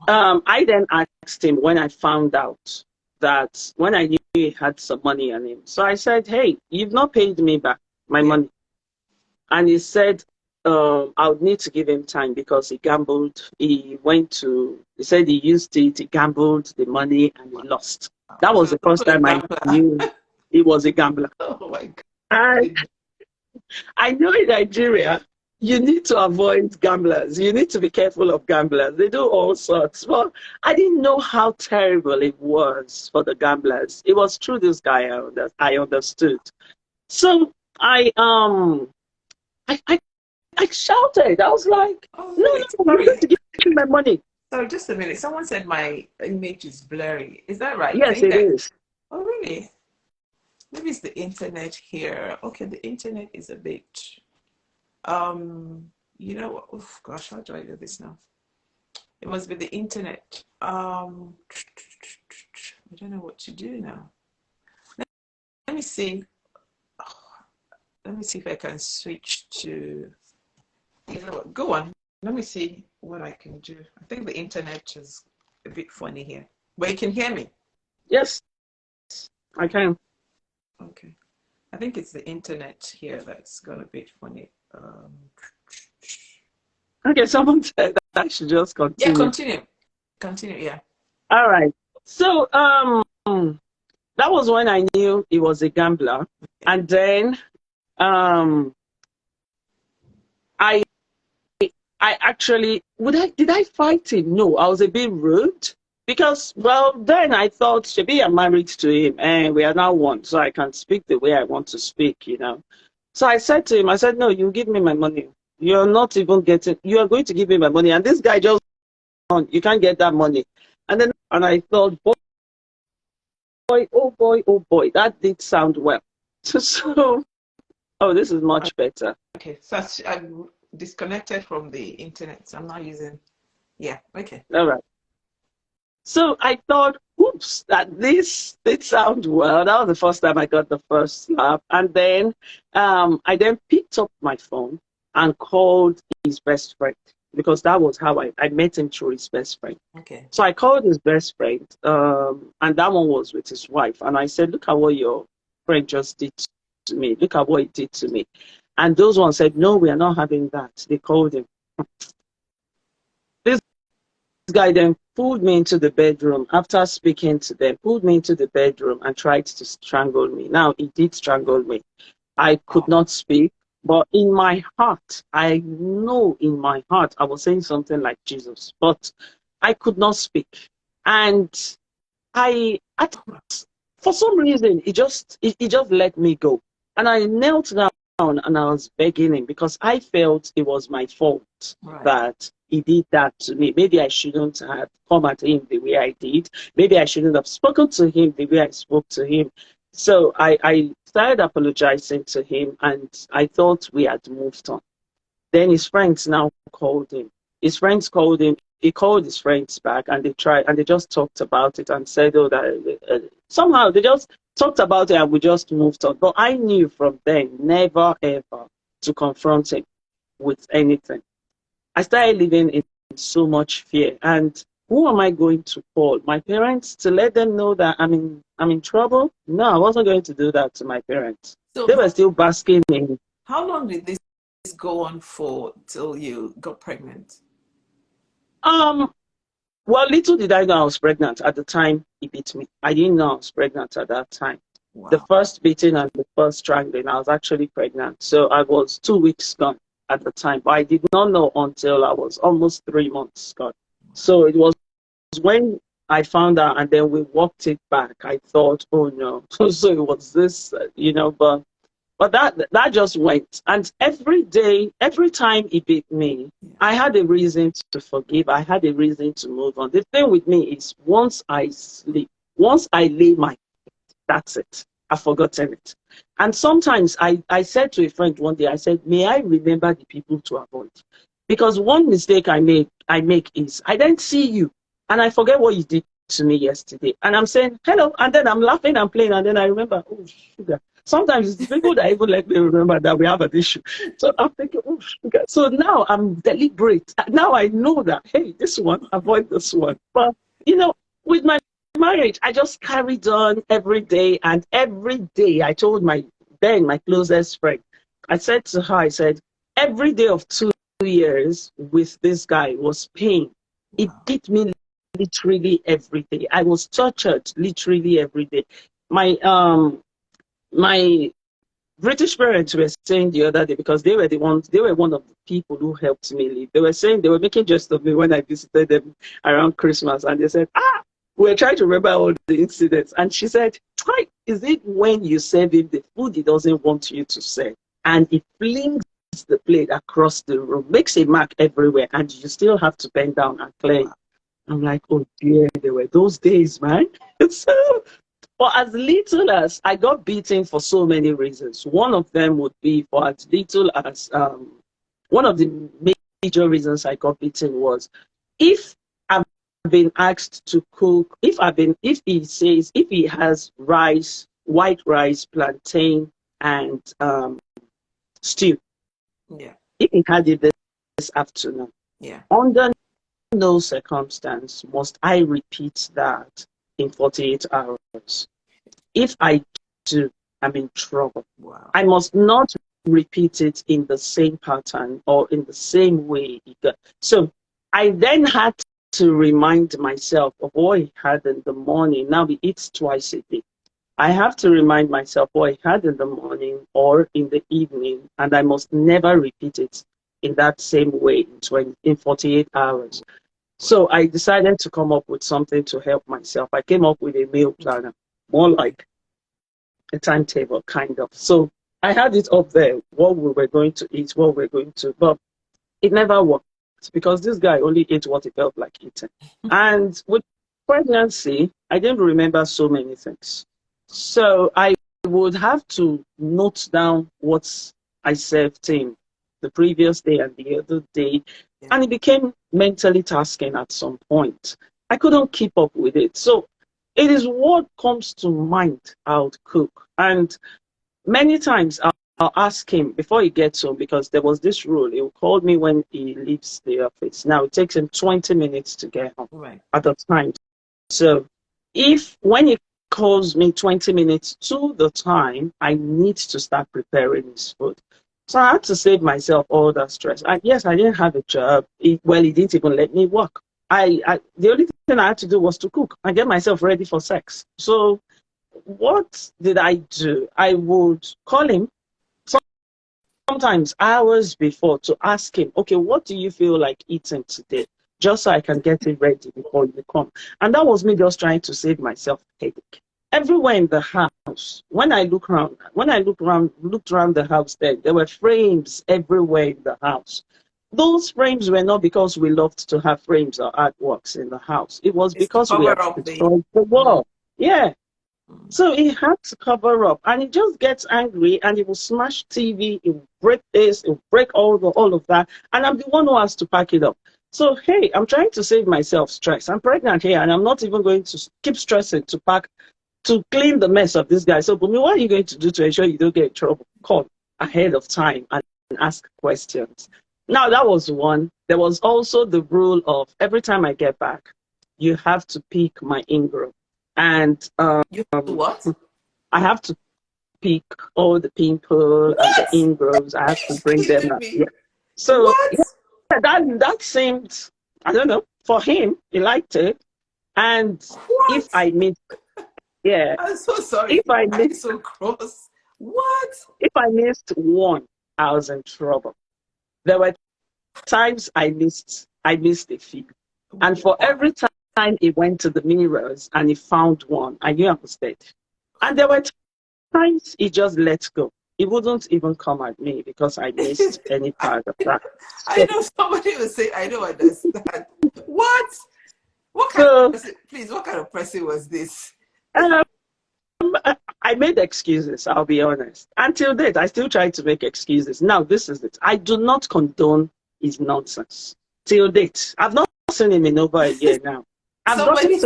I then asked him when I found out that when I knew he had some money on him. So I said, hey, you've not paid me back my money. And he said, I would need to give him time because he gambled. He said he used it, he gambled the money and he lost. That was the first time I knew he was a gambler. Oh my God. And I know in Nigeria, you need to avoid gamblers. You need to be careful of gamblers. They do all sorts. Well, I didn't know how terrible it was for the gamblers. It was through this guy I understood. So I shouted. I was like, no, I'm going to give you my money. So just a minute. Someone said my image is blurry. Is that right? Can Yes, you it guys? is. Oh, really? Maybe it's the internet here. Okay, the internet is a bit. You know what? Oh gosh, how do I do this now? It must be the internet. I don't know what to do now. Let me see. Let me see if I can switch to. You know what? Go on. Let me see what I can do. I think the internet is a bit funny here. But you can hear me. Yes, I can. Okay. I think it's the internet here that's gone a bit funny. Okay, someone said that I should just Yeah, continue. continue. Continue, yeah. All right. So that was when I knew he was a gambler. And then um I I actually did I fight him? No, I was a bit rude. Because well then I thought Shabi I'm married to him and we are now one, so I can speak the way I want to speak, you know. So I said to him, I said, no, you give me my money. You're not even getting you are going to give me my money. And this guy just you can't get that money. And I thought, oh boy, that did sound well. So, oh, this is much better. Okay, so I'm disconnected from the internet. So I'm not using. Yeah, okay. All right. So I thought, oops, that this did sound well. That was the first time I got the first slap. And then I then picked up my phone and called his best friend because that was how I met him through his best friend. Okay. So I called his best friend, and that one was with his wife. And I said, look at what your friend just did to me. Look at what he did to me. And those ones said, no, we are not having that. They called him. This guy then pulled me into the bedroom after speaking to them, pulled me into the bedroom and tried to strangle me. Now, he did strangle me. I could not speak, but in my heart, I know in my heart, I was saying something like Jesus, but I could not speak. And for some reason, he just let me go. And I knelt down and I was begging him because I felt it was my fault that he did that to me. Maybe I shouldn't have come at him the way I did. Maybe I shouldn't have spoken to him the way I spoke to him. So I started apologizing to him and I thought we had moved on. Then his friends now called him. His friends called him. He called his friends back and they just talked about it and said, oh, that somehow they just talked about it and we just moved on. But I knew from then never ever to confront him with anything. I started living in so much fear. And who am I going to call? My parents to let them know that I'm in trouble? No, I wasn't going to do that to my parents. So they were still basking in. How long did this go on for till you got pregnant? Well, little did I know I was pregnant at the time he beat me. I didn't know I was pregnant at that time. Wow. The first beating and the first strangling, I was actually pregnant. So I was 2 weeks gone at the time, but I did not know until I was almost 3 months gone. So it was when I found out and then we walked it back. I thought, oh no. So it was this, but that just went. And every day, every time he beat me, I had a reason to forgive. I had a reason to move on. The thing with me is once I sleep, once I lay my head, that's it. I've forgotten it. And sometimes I said to a friend one day, I said, may I remember the people to avoid? Because one mistake I make is I then see you and I forget what you did to me yesterday. And I'm saying, hello. And then I'm laughing and playing. And then I remember, oh, sugar. Sometimes it's people that even let me remember that we have an issue. So I'm thinking, oh, sugar. So now I'm deliberate. Now I know that, hey, this one, avoid this one. But, with my marriage, I just carried on every day. And every day I told my closest friend, I said to her, I said, every day of 2 years with this guy was pain. It beat me literally every day. I was tortured literally every day. My British parents were saying the other day, because they were one of the people who helped me leave. They were saying, they were making jest of me when I visited them around Christmas, and they said, we're trying to remember all the incidents. And she said, hi, is it when you serve him the food he doesn't want you to serve? And he flings the plate across the room, makes a mark everywhere, and you still have to bend down and clear it. I'm like, oh dear, there were those days, man. So, for as little as I got beaten for so many reasons, one of them would be for as little as one of the major reasons I got beaten was if I've been asked to cook, if he says, if he has rice, white rice, plantain, and stew, Yeah. if he had it this afternoon, Yeah. under no circumstance must I repeat that in 48 hours. If I do, I'm in trouble. Wow. I must not repeat it in the same pattern or in the same way. So I then had to remind myself of what he had in the morning. Now he eats twice a day. I have to remind myself what he had in the morning or in the evening, and I must never repeat it in that same way in 48 hours. So I decided to come up with something to help myself. I came up with a meal planner, more like a timetable, kind of. So I had it up there, what we were going to eat, what we were going to, but it never worked because this guy only ate what he felt like eating. And with pregnancy, I didn't remember so many things. So I would have to note down what I served him the previous day and the other day. Yeah. And it became mentally tasking at some point. I couldn't keep up with it. So it is what comes to mind I would cook. And many times I'll ask him before he gets home, because there was this rule. He'll call me when he leaves the office. Now it takes him 20 minutes to get home at the time. So if when he calls me 20 minutes to the time, I need to start preparing his food. So I had to save myself all that stress. And yes, I didn't have a job. He didn't even let me work. The only thing I had to do was to cook and get myself ready for sex. So what did I do? I would call him sometimes hours before to ask him, okay, what do you feel like eating today? Just so I can get it ready before you come. And that was me just trying to save myself a headache. Everywhere in the house, when I looked around the house there were frames everywhere in the house. Those frames were not because we loved to have frames or artworks in the house. It was because we had destroyed the wall. Yeah. So he had to cover up, and he just gets angry, and he will smash TV, he will break this, he will break all of that, and I'm the one who has to pack it up. So hey, I'm trying to save myself stress. I'm pregnant here, and I'm not even going to keep stressing to clean the mess of this guy. So Bhumi, what are you going to do to ensure you don't get in trouble? Call ahead of time and ask questions. Now that was one. There was also the rule of every time I get back, you have to pick my ingrown. And you what? I have to pick all the pimple and the ingrowns. I have to bring them up. Yeah. So yeah, that seemed, I don't know, for him, he liked it. And if I missed, yeah. I'm so sorry. I'm so cross. What? If I missed one, I was in trouble. There were times I missed a few. And for every time he went to the mirrors and he found one, I knew I was dead. And there were times he just let go. He wouldn't even come at me because I missed any part of that. I know somebody will say, I don't understand. What? What kind of person, please, what kind of person was this? I made excuses, I'll be honest. Until date, I still try to make excuses. Now, this is it. I do not condone his nonsense. Till date. I've not seen him in over a year now. Somebody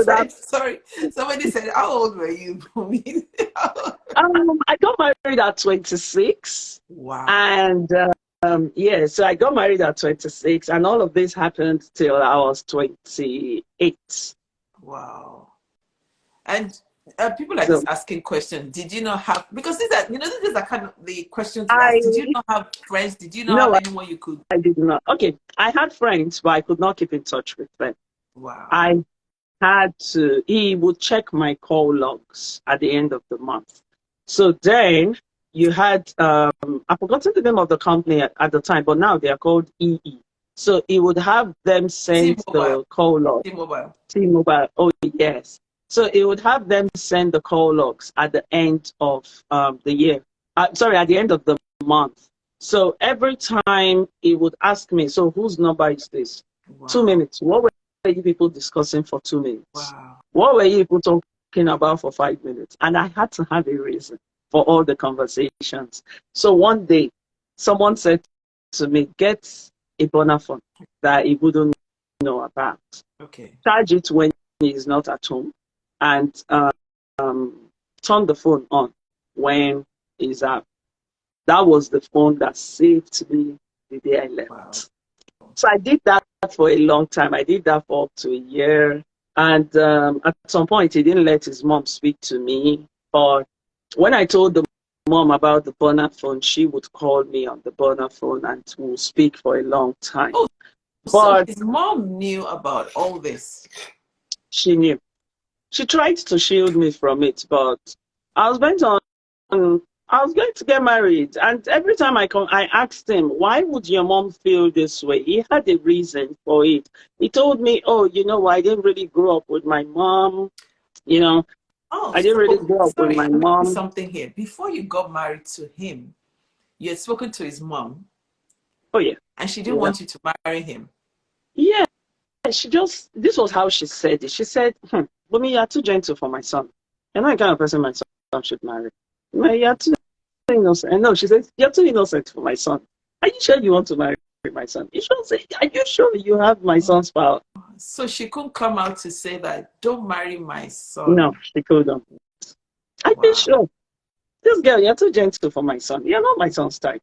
said, how old were you? I got married at 26. Wow. And yeah, so I got married at 26, and all of this happened till I was 28. Wow. And people are just asking questions. Did you not have, because these are kind of the questions to ask. Did you not have friends? Did you not have anyone you could? I did not. Okay, I had friends, but I could not keep in touch with them. Wow. I had to, he would check my call logs at the end of the month. So then you had, I've forgotten the name of the company at the time, but now they are called EE. So he would have them send the call log. T-Mobile. Oh, yes. So he would have them send the call logs at the end of the year. At the end of the month. So every time he would ask me, so whose number is this? Wow. 2 minutes. What were you people discussing for 2 minutes? Wow. What were you people talking about for 5 minutes? And I had to have a reason for all the conversations. So one day, someone said to me, get a burner phone that he wouldn't know about. Okay. Charge it when he is not at home, and turn the phone on when he's out. That was the phone that saved me the day I left. Wow. So I did that for a long time. I did that for up to a year. And at some point, he didn't let his mom speak to me. But when I told the mom about the burner phone, she would call me on the burner phone and we'll speak for a long time. Oh, but so his mom knew about all this. She knew. She tried to shield me from it, but I was bent on I was going to get married, and every time I asked him, why would your mom feel this way? He had a reason for it. He told me, oh, I didn't really grow up with my mom. Oh, I didn't really grow up with sorry, my I'm mom. something here. Before you got married to him, you had spoken to his mom. Oh, yeah. And she didn't want you to marry him. Yeah. This was how she said it. She said, Bhumi, you're too gentle for my son. You're not the kind of person my son should marry. You're too innocent. And no, she said, you're too innocent for my son. Are you sure you want to marry my son? You should say, are you sure you have my son's power? So she couldn't come out to say that, don't marry my son. No, she couldn't. Are you sure? This girl, you're too gentle for my son. You're not my son's type,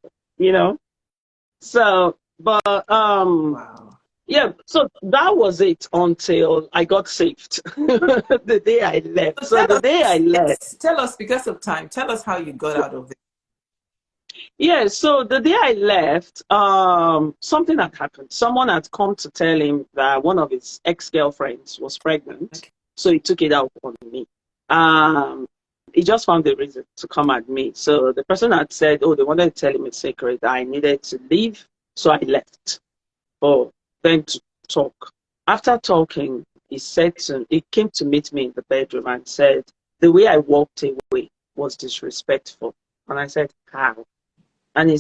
So, but, wow. Yeah, so that was it until I got saved the day I left. So the day I left. Tell us, because of time, tell us how you got out of it. Yeah, so the day I left, something had happened. Someone had come to tell him that one of his ex-girlfriends was pregnant. Okay. So he took it out on me. He just found a reason to come at me. So the person had said, oh, they wanted to tell him a secret. I needed to leave. So I left. For them to talk. After talking, he came to meet me in the bedroom and said, the way I walked away was disrespectful. And I said, how? And he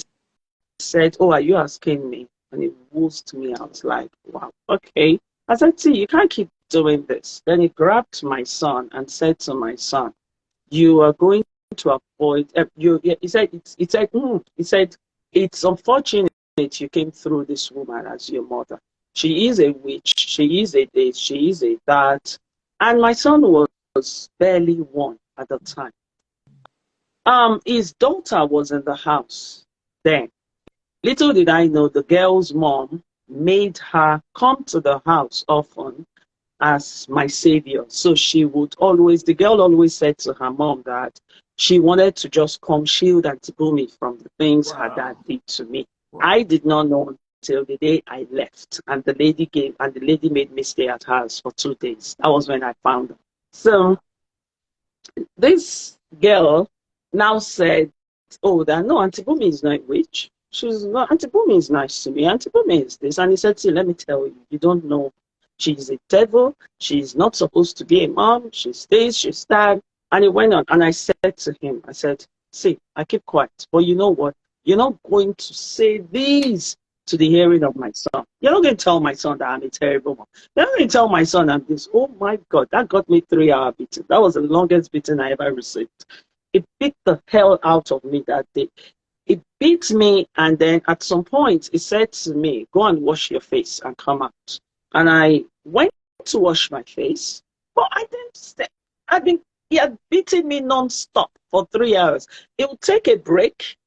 said, oh, are you asking me? And he woosed me. I was like, wow, okay. I said, see, you can't keep doing this. Then he grabbed my son and said to my son, you are going to avoid, he said, it's unfortunate you came through this woman as your mother. She is a witch, she is a this, she is a that. And my son was barely 1 at the time. His daughter was in the house then. Little did I know the girl's mom made her come to the house often as my savior. So the girl always said to her mom that she wanted to just come shield Auntie Bhumi from the things her dad did to me. Wow. I did not know until the day I left, and the lady made me stay at hers for 2 days. That was when I found her. So this girl now said, oh, no, Auntie Bhumi is not a witch. She's not. Auntie Bhumi is nice to me. Auntie Bhumi is this. And he said, see, let me tell you, you don't know. She's a devil. She's not supposed to be a mom. She's this, she's that. And he went on. And I said to him, I said, see, I keep quiet. But you know what? You're not going to say these to the hearing of my son. You're not going to tell my son that I'm a terrible mom. You're not going to tell my son I'm this. Oh my God, that got me 3-hour beating. That was the longest beating I ever received. It beat the hell out of me that day. It beat me, and then at some point, he said to me, go and wash your face and come out. And I went to wash my face, but I didn't stay. He had beaten me non-stop for 3 hours. It would take a break.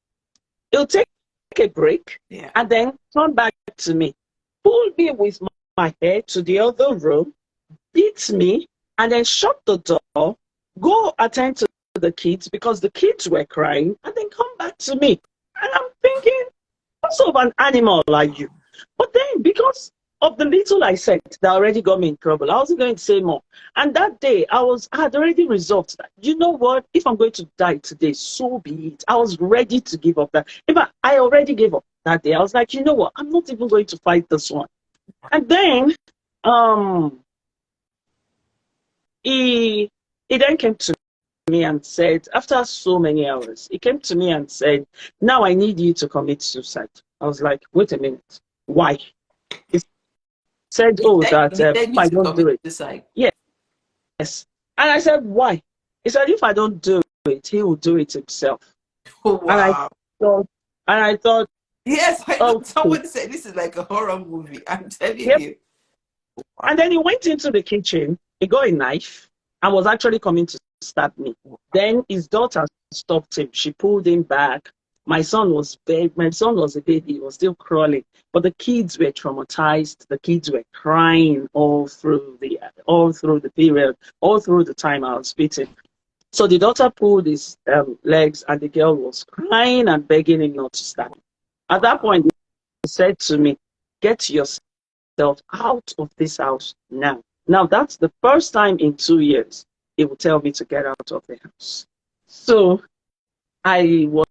Yeah. And then turn back to me, pull me with my hair to the other room, beat me, and then shut the door, go attend to the kids because the kids were crying, and then come back to me. And I'm thinking, what sort of an animal are you? But then, because of the little I said that already got me in trouble, I wasn't going to say more. And that day, I had already resolved that, you know what, if I'm going to die today, so be it. I was ready to give up that. In fact, I already gave up that day. I was like, you know what, I'm not even going to fight this one. And then, he then came to me and said, after so many hours, he came to me and said, now I need you to commit suicide. I was like, wait a minute, why? He said, oh, that He said if you I to don't do commit it. suicide. Yes. And I said, why? He said, if I don't do it, he will do it himself. Oh, And I wow. thought, and I thought, Yes, I know. okay, Someone said this is like a horror movie. I'm telling yep. you. And then he went into the kitchen, he got a knife and was actually coming to stab me. Then his daughter stopped him. She pulled him back. My son was big. My son was a baby. He was still crawling. But the kids were traumatized. The kids were crying all through the period, all through the time I was beaten. So the daughter pulled his legs, and the girl was crying and begging him not to stab him. At that Wow. point, he said to me, "Get yourself out of this house now." Now, that's the first time in 2 years he would tell me to get out of the house. So I was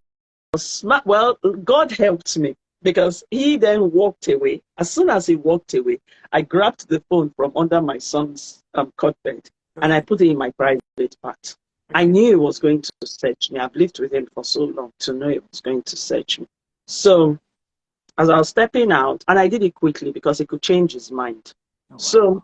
smart. Well, God helped me because he then walked away. As soon as he walked away, I grabbed the phone from under my son's cot bed and I Okay. put it in my private part. I Okay. knew he was going to search me. I've lived with him for so long to know he was going to search me. So as I was stepping out, and I did it quickly because he could change his mind. Oh, So wow.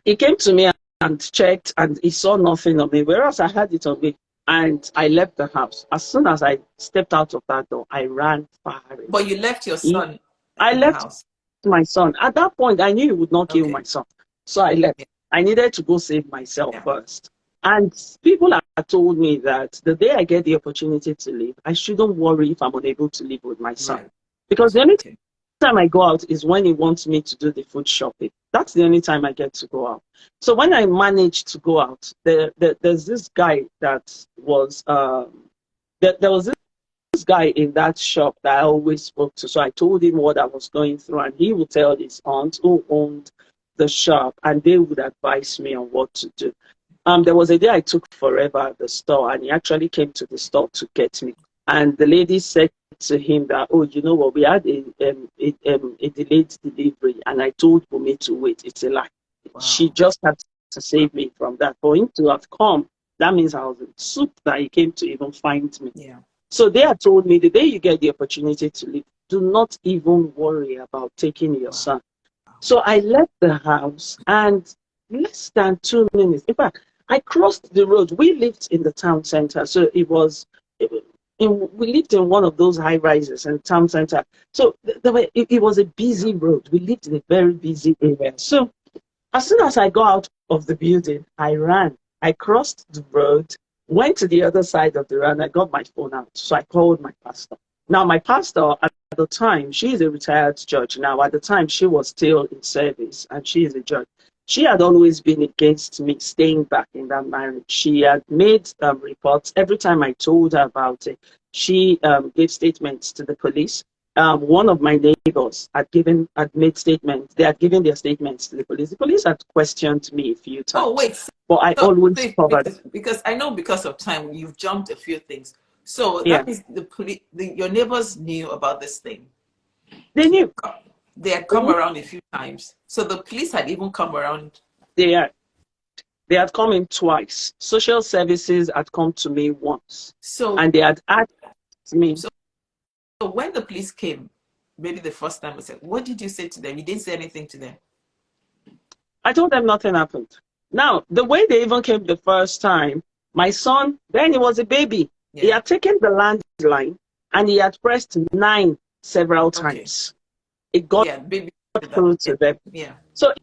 he came to me and checked, and he saw nothing on me, whereas I had it on me. And I left the house. As soon as I stepped out of that door, I ran far But away. you left your son I in the left house. my son. At that point, I knew he would not kill my Okay. son. So I left. Yeah. I needed to go save myself Yeah. first. And people have told me that the day I get the opportunity to leave, I shouldn't worry if I'm unable to live with my son. Right. Because the only Okay. time I go out is when he wants me to do the food shopping. That's the only time I get to go out. So when I managed to go out, there's this guy that was there was this guy in that shop that I always spoke to. So I told him what I was going through, and he would tell his aunt who owned the shop, and they would advise me on what to do. There was a day I took forever at the store, and he actually came to the store to get me. And the lady said to him that, oh, you know what, we had a delayed delivery, and I told Bhumi to wait. It's a lie. She Wow. just had to save me from that. For him to have come, that means I was in soup that he came to even find me. Yeah. So they had told me the day you get the opportunity to leave, do not even worry about taking your Wow. son. So I left the house, and less than 2 minutes, in fact, I crossed the road. We lived in the town center. So we lived in one of those high rises in town center. So it was a Yeah. busy road. We lived in a very busy area. So as soon as I got out of the building, I ran. I crossed the road, went to the other side of the road, I got my phone out. So I called my pastor. Now, my pastor at the time, she is a retired judge. Now, at the time, she was still in service and she is a judge. She had always been against me staying back in that marriage. She had made reports. Every time I told her about it, she gave statements to the police. One of my neighbors had made statements. They had given their statements to the police. The police had questioned me a few Oh, times, wait. but I So, always covered. because I know because of time you've jumped a few things. So Yeah, that means your neighbors knew about this thing. they knew. They had They come knew. around a few times. So the police had even come around. They had, they had come in twice. Social services had come to me once, So and they had asked me. so, so when the police came, maybe the first time, I said, what did you say to them? You didn't say anything to them. I told them nothing happened. Now, the way they even came the first time, my son, then he was a baby. He Yeah. had taken the landline and he had pressed 9 several Okay. times. It got Yeah, baby did that. through Yeah. to them. Yeah. So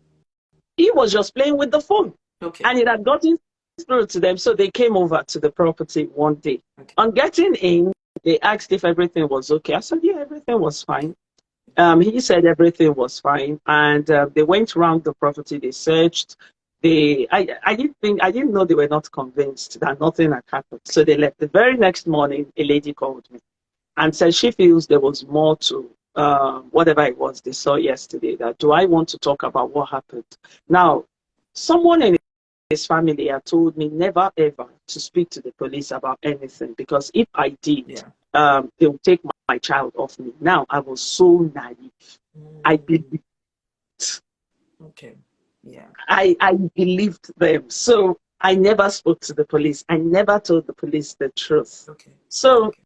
he was just playing with the phone Okay. and it had gotten through to them. So they came over to the property one day. Okay. On getting in, they asked if everything was okay. I said, yeah, everything was fine. He said everything was fine, and they went around the property. They searched. I didn't know they were not convinced that nothing had happened. So they left. The very next morning, a lady called me and said she feels there was more to whatever it was they saw yesterday. That do I want to talk about what happened? Now, someone in his family had told me never ever to speak to the police about anything because if I did, Yeah. they would take my child off me. Now I was so naive. I Mm, believed. okay. Yeah. I believed them. So I never spoke to the police. I never told the police the truth. Okay. So Okay.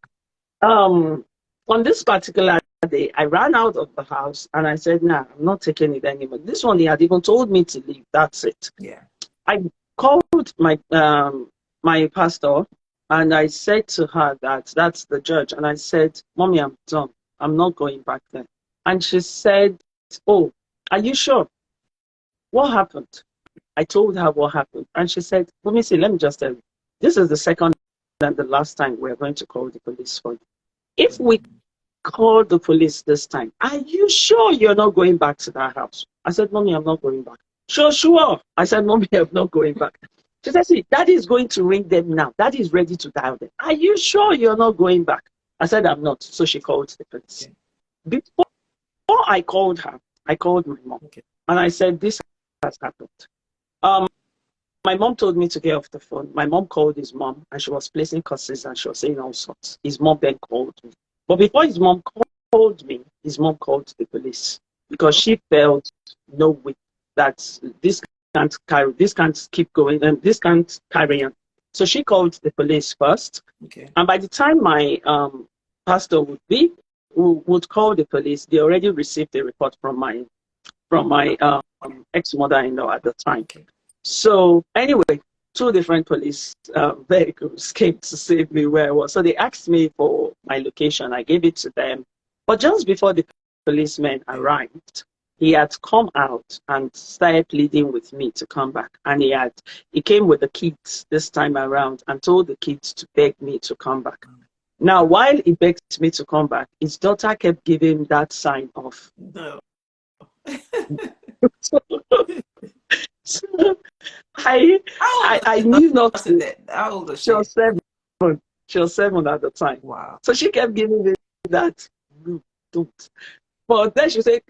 um, on this particular day, I ran out of the house and I said, nah, I'm not taking it anymore. This one, he had even told me to leave. That's it. Yeah. I called my pastor and I said to her that that's the judge. And I said, Mommy, I'm done. I'm not going back there. And she said, oh, are you sure? What happened? I told her what happened. And she said, let me see, let me just tell you. This is the second and the last time we're going to call the police for you. If we call the police this time, are you sure you're not going back to that house? I said, Mommy, I'm not going back. Sure. I said, Mommy, I'm not going back. She said, see, Daddy is going to ring them now. Daddy is ready to dial them. Are you sure you're not going back? I said, I'm not. So she called the police. Okay. Before I called her, I called my mom. Okay. And I said, this has happened. My mom told me to get off the phone. My mom called his mom and she was placing curses and she was saying all sorts. His mom then called me. But before his mom called me, his mom called the police because she felt no way that this can't keep going and this can't carry on. So she called the police first. Okay. And by the time my pastor would call the police, they already received a report from my ex-mother-in-law at the time. Okay. So anyway, 2 different police vehicles came to save me where I was. So they asked me for my location. I gave it to them. But just before the policeman arrived, he had come out and started pleading with me to come back. And he came with the kids this time around and told the kids to beg me to come back. Now, while he begged me to come back, his daughter kept giving that sign of no. So I knew not to. How old was she? She was 7. She was 7 at the time. Wow. So she kept giving me that. No, don't. But then she said,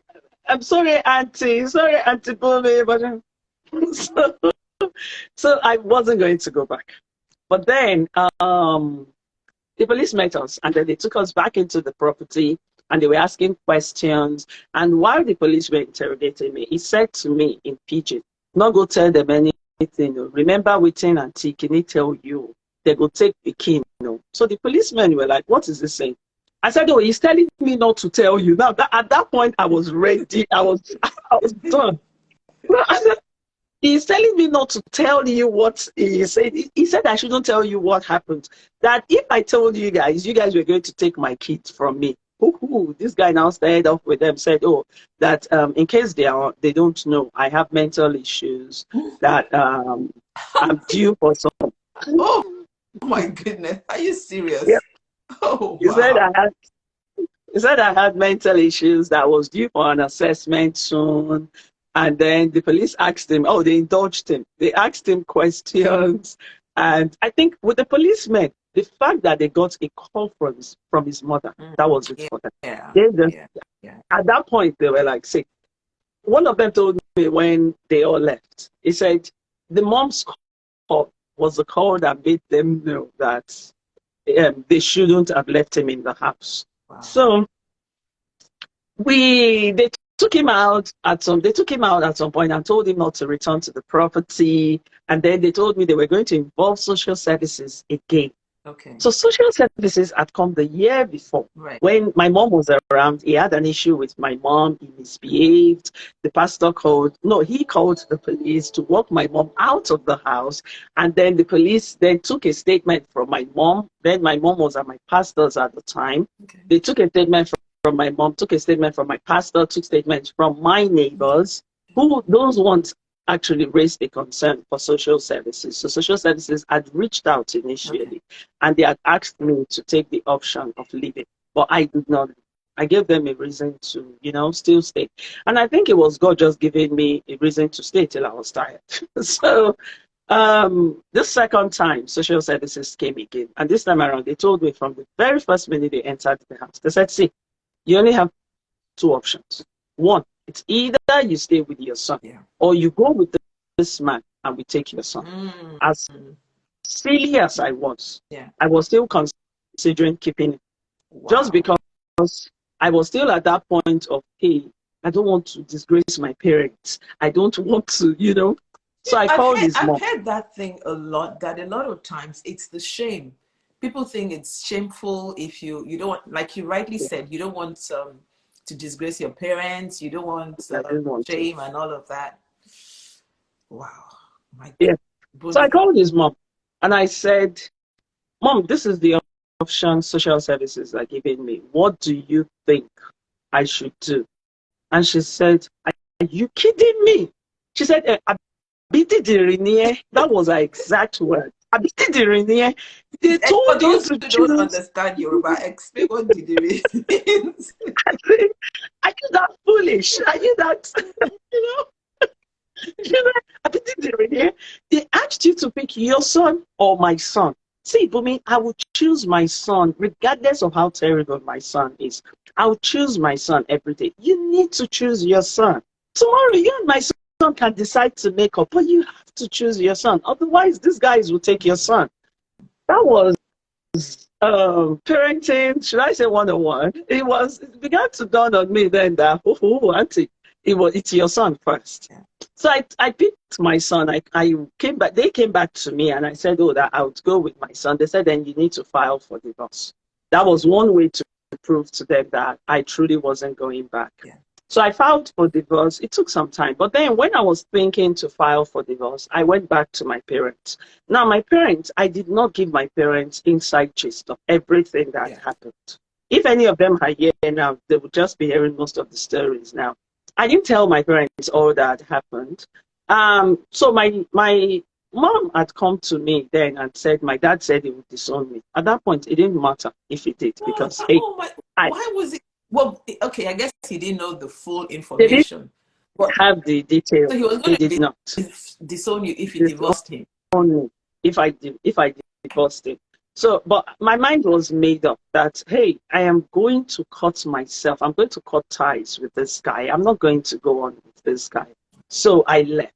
I'm sorry, Auntie. Sorry, Auntie Bhumi. But so I wasn't going to go back. But then the police met us and then they took us back into the property and they were asking questions. And while the police were interrogating me, he said to me in pidgin, not go tell them anything. Remember waiting until can he tell you? They go take the king. So the policemen were like, what is this saying? I said, oh, he's telling me not to tell you. Now, at that point, I was ready. I was done. I said, he's telling me not to tell you what he said. He said I shouldn't tell you what happened. That if I told you guys were going to take my kids from me. This guy now started off with them, said, oh, that in case they don't know, I have mental issues, that I'm due for some. Oh my goodness, are you serious? Yeah. Oh, he wow. said I had mental issues that was due for an assessment soon. And then the police asked him, they indulged him. They asked him questions. And I think with the policemen, the fact that they got a call from his mother, that was it for them. At that point, they were like sick. One of them told me when they all left, he said the mom's call was the call that made them know that they shouldn't have left him in the house. Wow. So they took him out at some point and told him not to return to the property. And then they told me they were going to involve social services again. Okay. So social services had come the year before. Right. When my mom was around, he had an issue with my mom. He misbehaved. The pastor he called the police to walk my mom out of the house. And then the police then took a statement from my mom. Then my mom was at my pastor's at the time. Okay. They took a statement from my mom, took a statement from my pastor, took statements from my neighbors, those ones actually raised a concern for social services. So social services had reached out initially, and they had asked me to take the option of leaving, but I did not. I gave them a reason to, still stay. And I think it was God just giving me a reason to stay till I was tired. So the second time, social services came again. And this time around, they told me from the very first minute they entered the house, they said, see, you only have 2 options. One, it's either you stay with your son or you go with this man and we take your son. As silly as I was still considering keeping it. Wow. Just because I was still at that point of, hey, I don't want to disgrace my parents. I don't want to, So I called his mom. I've heard that thing a lot, that a lot of times it's the shame people think it's shameful if you don't want, like you rightly said, you don't want to disgrace your parents, you don't want I didn't want to. shame and all of that. Wow, my Yeah. So I Bunmi. called his mom and I said, Mom, this is the option social services are giving me. What do you think I should do? And she said, are you kidding me? She said, that was her exact word. They For told you those to who don't choose. understand Yoruba, explain what didiri means. I said, are you that foolish? Are you that, you know? They asked you to pick your son or my son. See, Bhumi, I will choose my son, regardless of how terrible my son is. I will choose my son every day. You need to choose your son. Tomorrow, you and my son can decide to make up, but you have to choose your son. Otherwise, these guys will take your son. That was parenting, should I say 101? It began to dawn on me then that, auntie, it's your son first. Yeah. So I picked my son. I came back, they came back to me and I said, oh, that I would go with my son. They said, then you need to file for divorce. That was one way to prove to them that I truly wasn't going back. Yeah. So I filed for divorce. It took some time. But then when I was thinking to file for divorce, I went back to my parents. Now, my parents, I did not give my parents inside gist of everything that Yeah. happened. If any of them are here now, they would just be hearing most of the stories now. I didn't tell my parents all that happened. So my mom had come to me then and said, my dad said he would disown me. At that point, it didn't matter if he did What? because, hey, Oh my! I, Why was it? Well, okay, I guess he didn't know the full they didn't information, but have the details. so he was They going did to not. disown you if you Disown divorced him. me if I divorced him. So, but my mind was made up that, hey, I am going to cut myself. I'm going to cut ties with this guy. I'm not going to go on with this guy. So I left.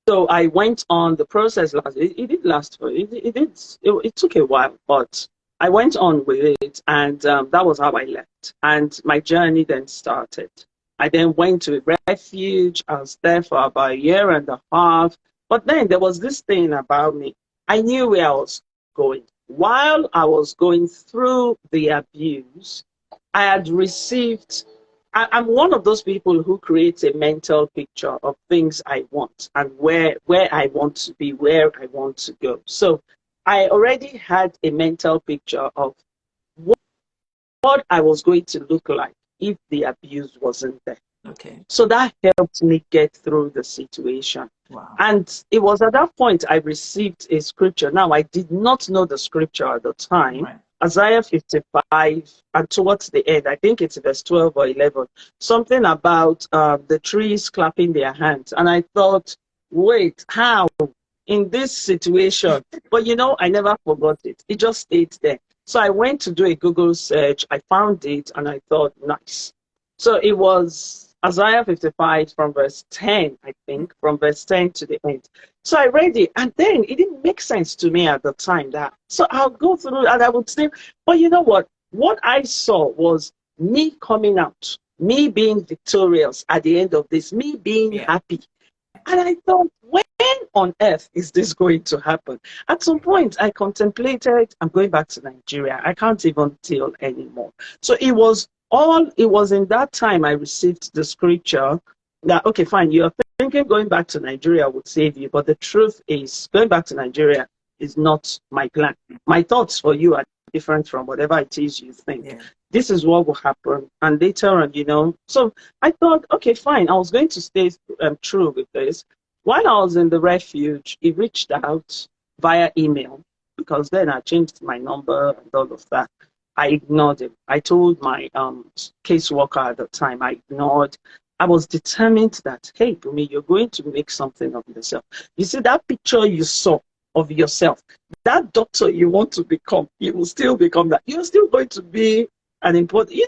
So I went on the process. It did last for it took a while, but I went on with it, and that was how I left. And my journey then started. I then went to a refuge. I was there for about a year and a half. But then there was this thing about me. I knew where I was going. While I was going through the abuse, I had received I'm one of those people who creates a mental picture of things I want and where I want to be, where I want to go. So I already had a mental picture of what I was going to look like if the abuse wasn't there. Okay. So that helped me get through the situation. Wow. And it was at that point I received a scripture. Now, I did not know the scripture at the time. Right. Isaiah 55, and towards the end, I think it's verse 12 or 11, something about the trees clapping their hands. And I thought, wait, how? In this situation? But I never forgot it. It just stayed there. So I went to do a Google search. I found it and I thought, nice. So it was Isaiah 55 from verse 10, I think, from verse 10 to the end. So I read it, and then it didn't make sense to me at the time. So I'll go through and I would say, but you know what? What I saw was me coming out, me being victorious at the end of this, me being happy. And I thought, when on earth is this going to happen? At some point, I contemplated, I'm going back to Nigeria. I can't even deal anymore. So it was in that time I received the scripture that, okay, fine, you're thinking going back to Nigeria would save you, but the truth is going back to Nigeria is not my plan. My thoughts for you are different from whatever it is you think. Yeah. This is what will happen. And later on, so I thought, okay, fine, I was going to stay true with this. While I was in the refuge, he reached out via email because then I changed my number and all of that. I ignored him. I told my caseworker at the time, I ignored. I was determined that, hey, Bhumi, you're going to make something of yourself. You see, that picture you saw of yourself, that doctor you want to become, you will still become that. You're still going to be an important,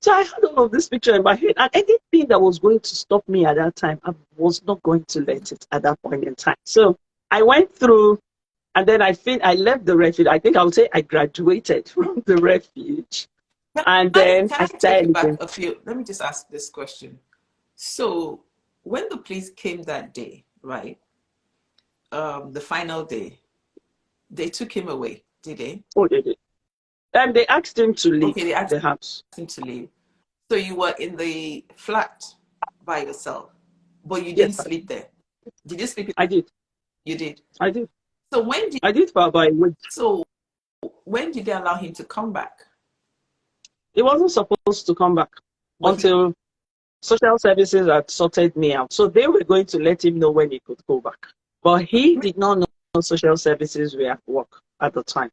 So I had all of this picture in my head, and anything that was going to stop me at that time, I was not going to let it at that point in time. So I went through, and then I left the refuge. I think I would say I graduated from the refuge. And then Can I I take you started back again. a few? Let me just ask this question. So, when the police came that day, right? The final day, They took him away, did they? Oh, they did. And they asked him to leave Okay, they asked the house. him to leave. So you were in the flat by yourself, but you didn't Yes, sleep there. Did you sleep in I the did. You did. I did. So when did I did for about a week. so when did they allow him to come back? He wasn't supposed to come back But he until social services had sorted me out. So they were going to let him know when he could go back. But he did not know social services were at work at the time.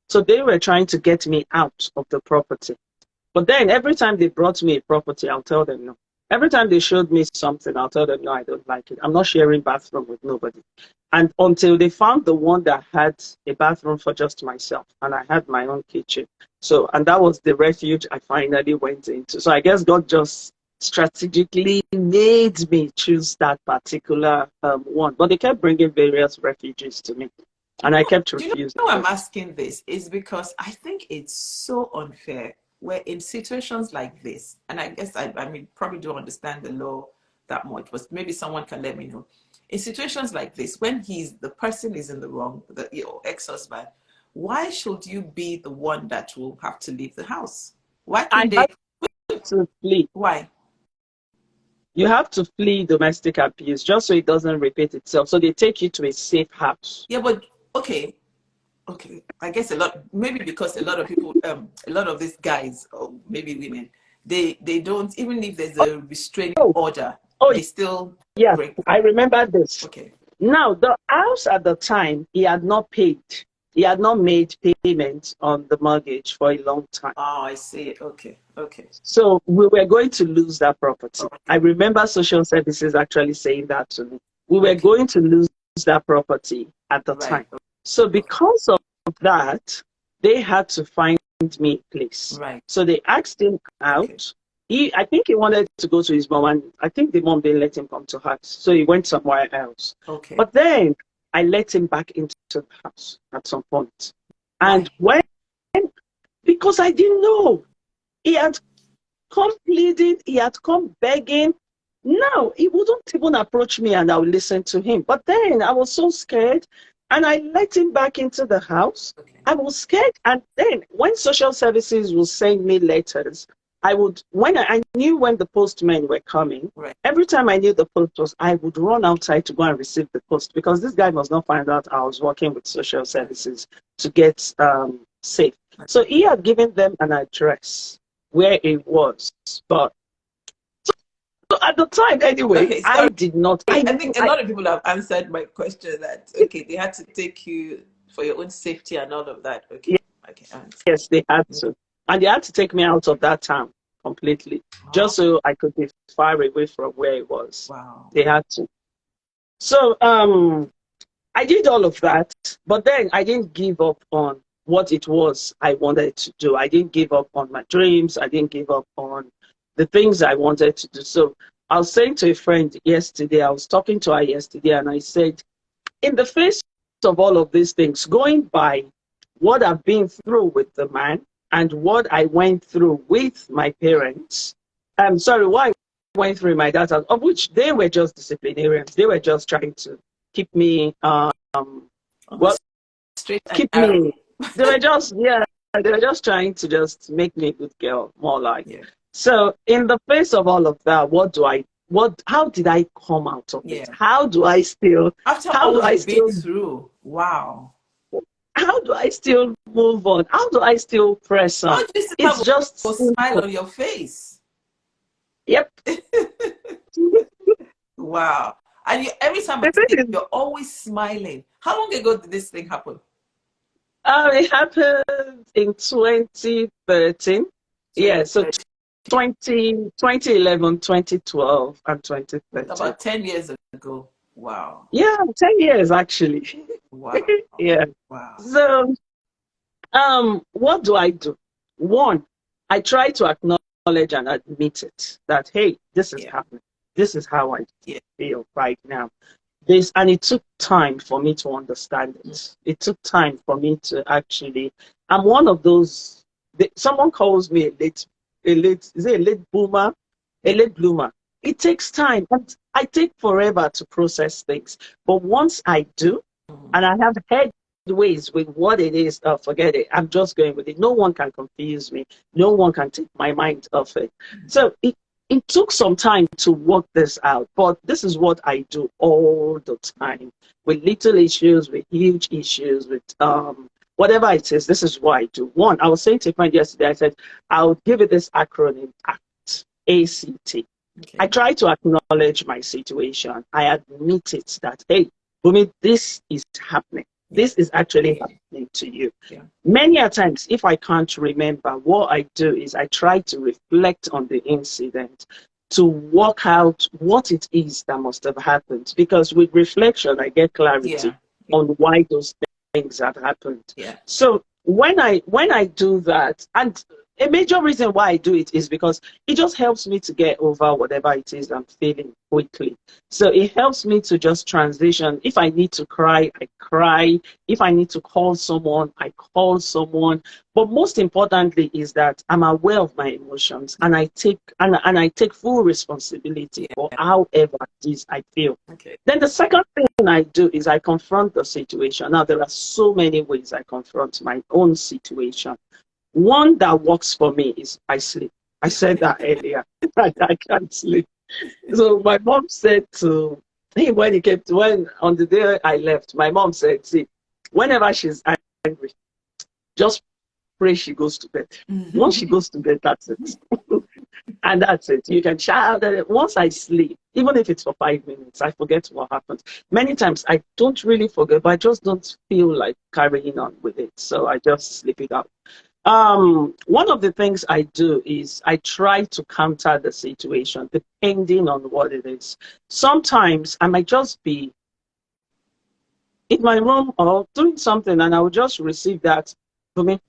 So they were trying to get me out of the property. But then every time they brought me a property, I'll tell them no. Every time they showed me something, I'll tell them no, I don't like it. I'm not sharing bathroom with nobody. And until they found the one that had a bathroom for just myself, and I had my own kitchen. So, and that was the refuge I finally went into. So I guess God just strategically made me choose that particular one. But they kept bringing various refuges to me, and I kept do you refusing. know why I'm asking this? Is because I think it's so unfair where in situations like this, and I guess I mean probably don't understand the law that much, but maybe someone can let me know. In situations like this, when the person is in the wrong, your ex-husband, why should you be the one that will have to leave the house? Why I couldn't they? had to flee. Why? You have to flee domestic abuse just so it doesn't repeat itself. So they take you to a safe house. Yeah, but okay, okay. I guess maybe because a lot of people, a lot of these guys, or maybe women, they don't, even if there's a restraining Oh, order, oh, they still yeah, break. I remember this. Okay. Now, the house at the time, he had not paid. He had not made payment on the mortgage for a long time. Oh, I see. Okay. Okay. So we were going to lose that property. Okay. I remember social services actually saying that to me. We were Okay. going to lose that property at the Right. time. So because of that, they had to find me a place. Right. So they asked him Okay. out. I think he wanted to go to his mom, and I think the mom didn't let him come to her. So he went somewhere else. Okay. But then I let him back into the house at some point. Why? And when, because I didn't know, he had come pleading, he had come begging. Now he wouldn't even approach me and I would listen to him. But then I was so scared and I let him back into the house. Okay. I was scared. And then when social services would send me letters, when I knew when the postmen were coming, Right. every time I knew the post was, I would run outside to go and receive the post because this guy must not find out I was working with social services to get safe. So he had given them an address where it was. But so at the time, anyway, Okay. I Sorry. did not. I think a lot of people have answered my question that okay, they had to take you for your own safety and all of that. Okay. Okay. I understand. Yes, they had to. And they had to take me out of that town completely, Oh, just so I could be far away from where it was. wow. They had to. So I did all of that, but then I didn't give up on what it was I wanted to do. I didn't give up on my dreams. I didn't give up on the things I wanted to do. So I was saying to a friend yesterday, I was talking to her yesterday, and I said, in the face of all of these things, going by what I've been through with the man and what I went through with my parents, I'm sorry, what I went through in my dad's house, of which they were just disciplinarians. They were just trying to keep me, well, Straight and keep narrow. me, they were just, yeah, they were just trying to just make me a good girl, more like. Yeah. So in the face of all of that, how did I come out of it? Yeah. How do I After all you've been still through, wow. move on? How do I still press How on? do you still It's have just a smile simple. on your face? Yep. Wow. And every time I The see thing you, is, you're always smiling. How long ago did this thing happen? it happened in 2013. Yeah, so 2013. 2011, 2012, and 2013. About 10 years ago. Wow. Yeah, 10 years actually. Wow. Yeah. Wow. So, what do I do? One, I try to acknowledge and admit it that, hey, this is Yeah. happening. This is how I Yeah. feel right now. And it took time for me to understand it. It took time for me to actually, I'm one of those, someone calls me is it a late boomer? A Yeah. late bloomer. It takes time. And I take forever to process things. But once I do, Mhm. and I have head ways with what it is, forget it. I'm just going with it. No one can confuse me. No one can take my mind off it. So it took some time to work this out, but this is what I do all the time with little issues, with huge issues, with whatever it is. This is what I do. One, I was saying to a friend yesterday, I said, I'll give it this acronym, ACT, ACT. Okay. I try to acknowledge my situation. I admit it that, hey, Bhumi, this is happening. This is actually happening to you. Many a times, if I can't remember, what I do is I try to reflect on the incident to work out what it is that must have happened. Because with reflection, I get clarity on why those things have happened. So when I do that, and a major reason why I do it is because it just helps me to get over whatever it is I'm feeling quickly. So it helps me to just transition. If I need to cry, I cry. If I need to call someone, I call someone. But most importantly is that I'm aware of my emotions and I take full responsibility for however it is I feel. Then the second thing I do is I confront the situation. Now there are so many ways I confront my own situation. One that works for me is I sleep. I said that earlier. I can't sleep. So my mom said to him when on the day I left, my mom said, see, whenever she's angry, just pray she goes to bed. Once she goes to bed, that's it. And that's it. You can shout at it. Once I sleep, even if it's for 5 minutes, I forget what happened. Many times I don't really forget, but I just don't feel like carrying on with it. So I just sleep it out. One of the things I do is I try to counter the situation depending on what it is. Sometimes I might just be in my room or doing something and I will just receive that, Bhumi,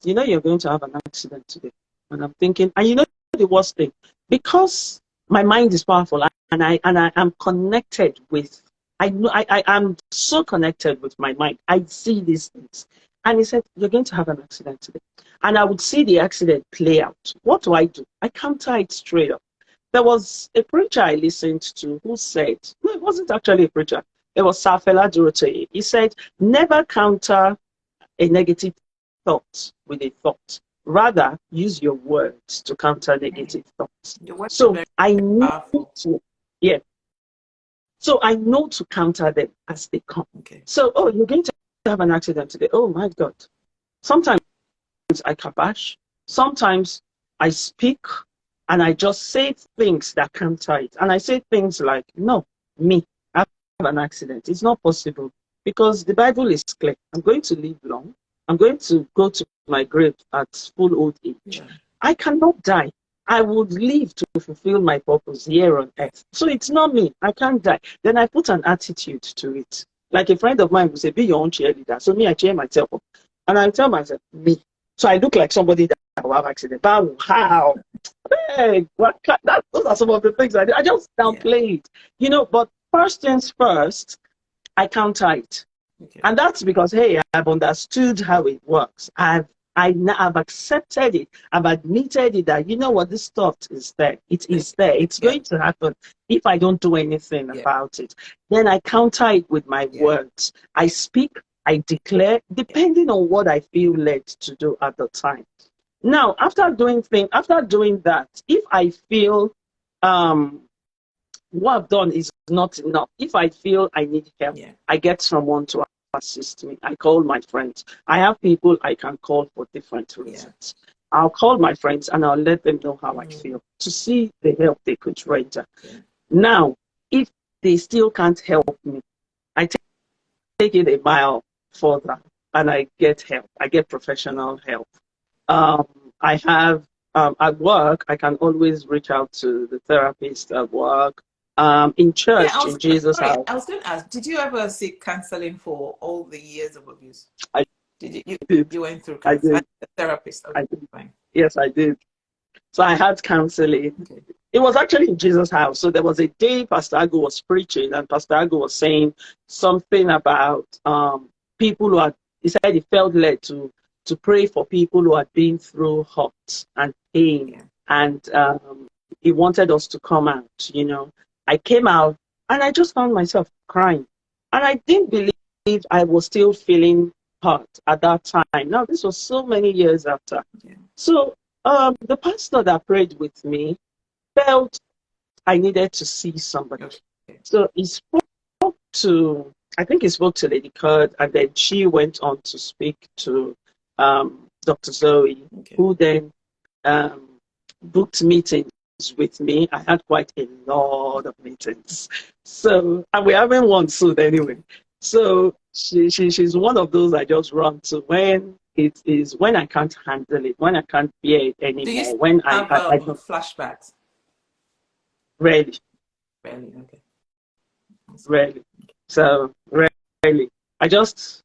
you know you're going to have an accident today. And I'm thinking, and you know the worst thing, because my mind is powerful and I am connected with, I'm so connected with my mind. I see these things. And he said, you're going to have an accident today. And I would see the accident play out. What do? I counter it straight up. There was a preacher I listened to who said, no, it wasn't actually a preacher. It was Safela Durotoye. He said, never counter a negative thought with a thought. Rather, use your words to counter negative thoughts. So I know to, So I know to counter them as they come. So, oh, you're going to have an accident today. Oh my God. Sometimes I kabash. Sometimes I speak and I just say things that counter it. And I say things like, no, me, I have an accident. It's not possible because the Bible is clear. I'm going to live long. I'm going to go to my grave at full old age. I cannot die. I would live to fulfill my purpose here on earth. So it's not me. I can't die. Then I put an attitude to it. Like a friend of mine would say, be your own cheerleader. So me, I cheer myself up. And I tell myself, me. So I look like somebody that will have accident. But how? Hey, those are some of the things I do. I just downplay it. You know, but first things first, I counter it. And that's because, hey, I've understood how it works. I've accepted it. I've admitted it that, you know what, this stuff is there. It is there. It's going to happen if I don't do anything about it. Then I counter it with my words. I speak, I declare, depending on what I feel led to do at the time. Now, after doing that, if I feel what I've done is not enough, if I feel I need help, I get someone to assist me. I call my friends. I have people I can call for different reasons. I'll call my friends and I'll let them know how I feel to see the help they could render. Now, if they still can't help me, I take it a mile further and I get help. I get professional help. I have, at work, I can always reach out to the therapist at work. In church, in Jesus' house. I was going to ask, did you ever seek counseling for all the years of abuse? You went through counseling? I did. A therapist? Okay, I did. Fine. Yes, I did. So I had counseling. It was actually in Jesus' house. So there was a day Pastor Agu was preaching, and Pastor Agu was saying something about people who he said he felt led to pray for people who had been through hurt and pain. And he wanted us to come out, you know. I came out and I just found myself crying. And I didn't believe I was still feeling hurt at that time. Now, this was so many years after. Yeah. So the pastor that prayed with me felt I needed to see somebody. Okay. So he spoke to, I think he spoke to Lady Curd, and then she went on to speak to Dr. Zoe, Okay. who then booked meetings with me. I had quite a lot of meetings. So, and we're having one soon anyway. So she's one of those I just run to when it is, when I can't handle it, when I can't bear it Do you anymore, still when have I don't flashbacks? really, Really? Okay. really. So really, I don't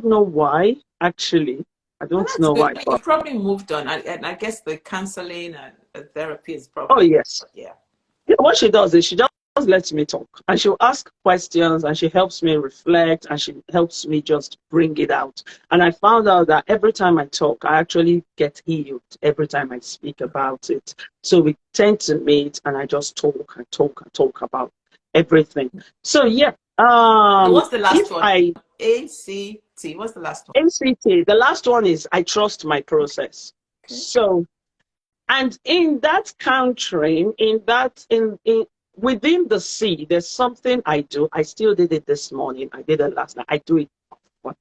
know why, actually. I Well, don't that's know good. why, You but probably moved on, and I guess the counseling and therapy is oh probably, yes. yeah. Yeah, what she does is she just lets me talk, and she'll ask questions, and she helps me reflect, and she helps me just bring it out. And I found out that every time I talk, I actually get healed every time I speak about it. So we tend to meet, and I just talk and talk and talk about everything. So yeah, So what's the last if one? I ACT. What's the last one? MCT, the last one is I trust my process. Okay. So, and in that country, in within the sea, there's something I do. I still did it this morning. I did it last night. I do it often.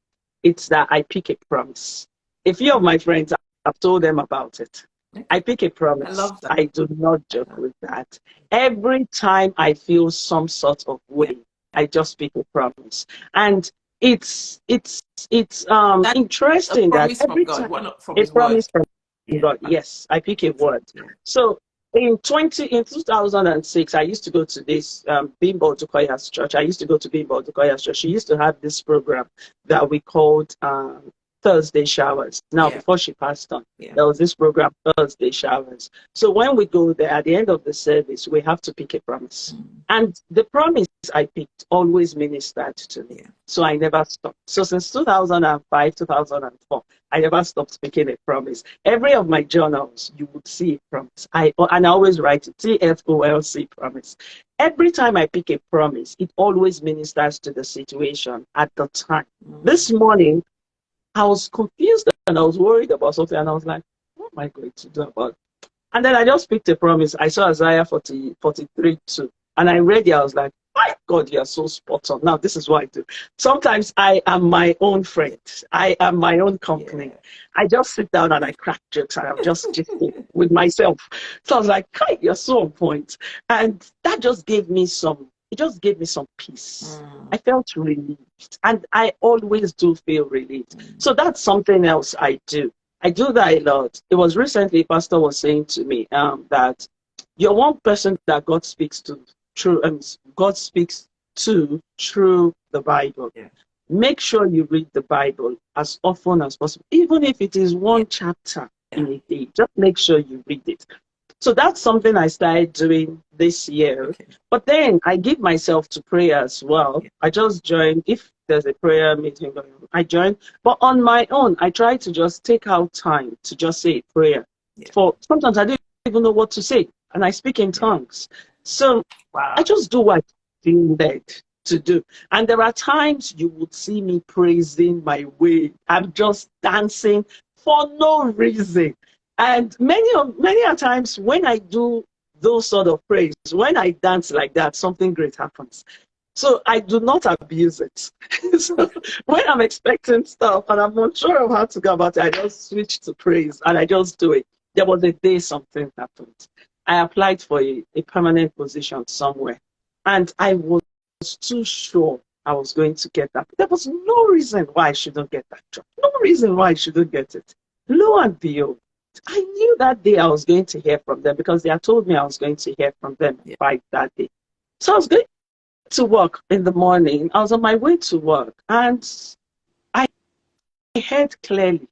It's that I pick a promise. A few of my friends, I've told them about it. I pick a I promise. love that. I do not joke with that. Every time I feel some sort of Yeah. way, I just pick a promise. And it's That's a interesting that promise from every God, time one from a His word. promise from Yeah. God, yes, I pick a word. Yeah. So in 2006, I used to go to this Bimbo Dukoya's church. I used to go to Bimbo Dukoya's church. She used to have this program that we called Thursday Showers. Now, Yeah. before she passed on, Yeah. there was this program, Thursday Showers. So when we go there, at the end of the service, we have to pick a promise. And the promise I picked always ministered to me. Yeah. So I never stopped. So since 2005, 2004, I never stopped speaking a promise. Every of my journals, you would see a promise. I always write TFOLC promise. Every time I pick a promise, it always ministers to the situation at the time. This morning, I was confused and I was worried about something, and I was like, what am I going to do about it? And then I just picked a promise. I saw Isaiah 43 2. And I read it. I was like, my God, you're so spot on. Now, this is what I do. Sometimes I am my own friend. I am my own company. Yeah. I just sit down and I crack jokes and I'm just gisting with myself. So I was like, Kai, you're so on point. And that just gave me some peace. I felt relieved. And I always do feel relieved. So that's something else I do. I do that a lot. It was recently, Pastor was saying to me that you're one person that God speaks to through, God speaks to through the Bible. Yeah. Make sure you read the Bible as often as possible, even if it is one chapter in a day. Just make sure you read it. So that's something I started doing this year. Okay. But then I give myself to prayer as well. Yeah. I just join. If there's a prayer meeting going on, I join. But on my own, I try to just take out time to just say a prayer. Yeah. For sometimes I don't even know what to say, and I speak in tongues. So I just do what I feel led to do. And there are times you would see me praising my way. I'm just dancing for no reason. And many a times when I do those sort of praise, when I dance like that, something great happens. So I do not abuse it. So when I'm expecting stuff and I'm not sure of how to go about it, I just switch to praise and I just do it. There was a day something happened. I applied for a permanent position somewhere, and I was too sure I was going to get that. There was no reason why I shouldn't get that job. No reason why I shouldn't get it. Lo and behold, I knew that day I was going to hear from them because they had told me I was going to hear from them by that day. So I was going to work in the morning. I was on my way to work, and I heard clearly,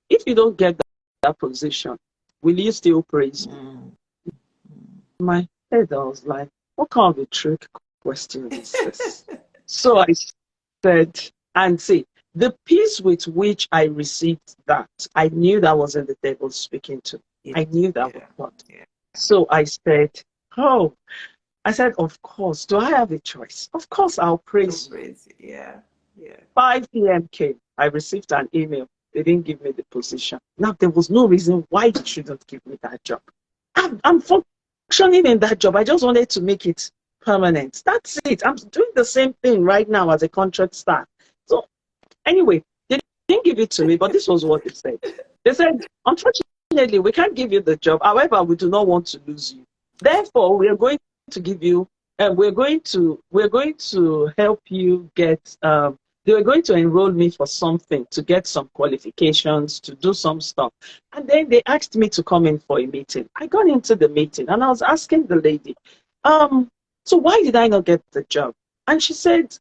if you don't get that position, will you still praise me? In my head, I was like, what kind of a trick question is this? So I said, and see, the peace with which I received that, I knew that wasn't the devil speaking to me. I knew that was God. So I said, oh, I said, of course. Do I have a choice? Of course, I'll praise you. Yeah, yeah. 5 p.m. came. I received an email. They didn't give me the position. Now, there was no reason why they shouldn't give me that job. I'm functioning in that job. I just wanted to make it permanent. That's it. I'm doing the same thing right now as a contract staff. So anyway, they didn't give it to me, but this was what they said. They said, unfortunately, we can't give you the job. However, we do not want to lose you. Therefore, we are going to give you, and we're going to help you get. They were going to enroll me for something to get some qualifications, to do some stuff. And then they asked me to come in for a meeting. I got into the meeting and I was asking the lady, so why did I not get the job? And she said,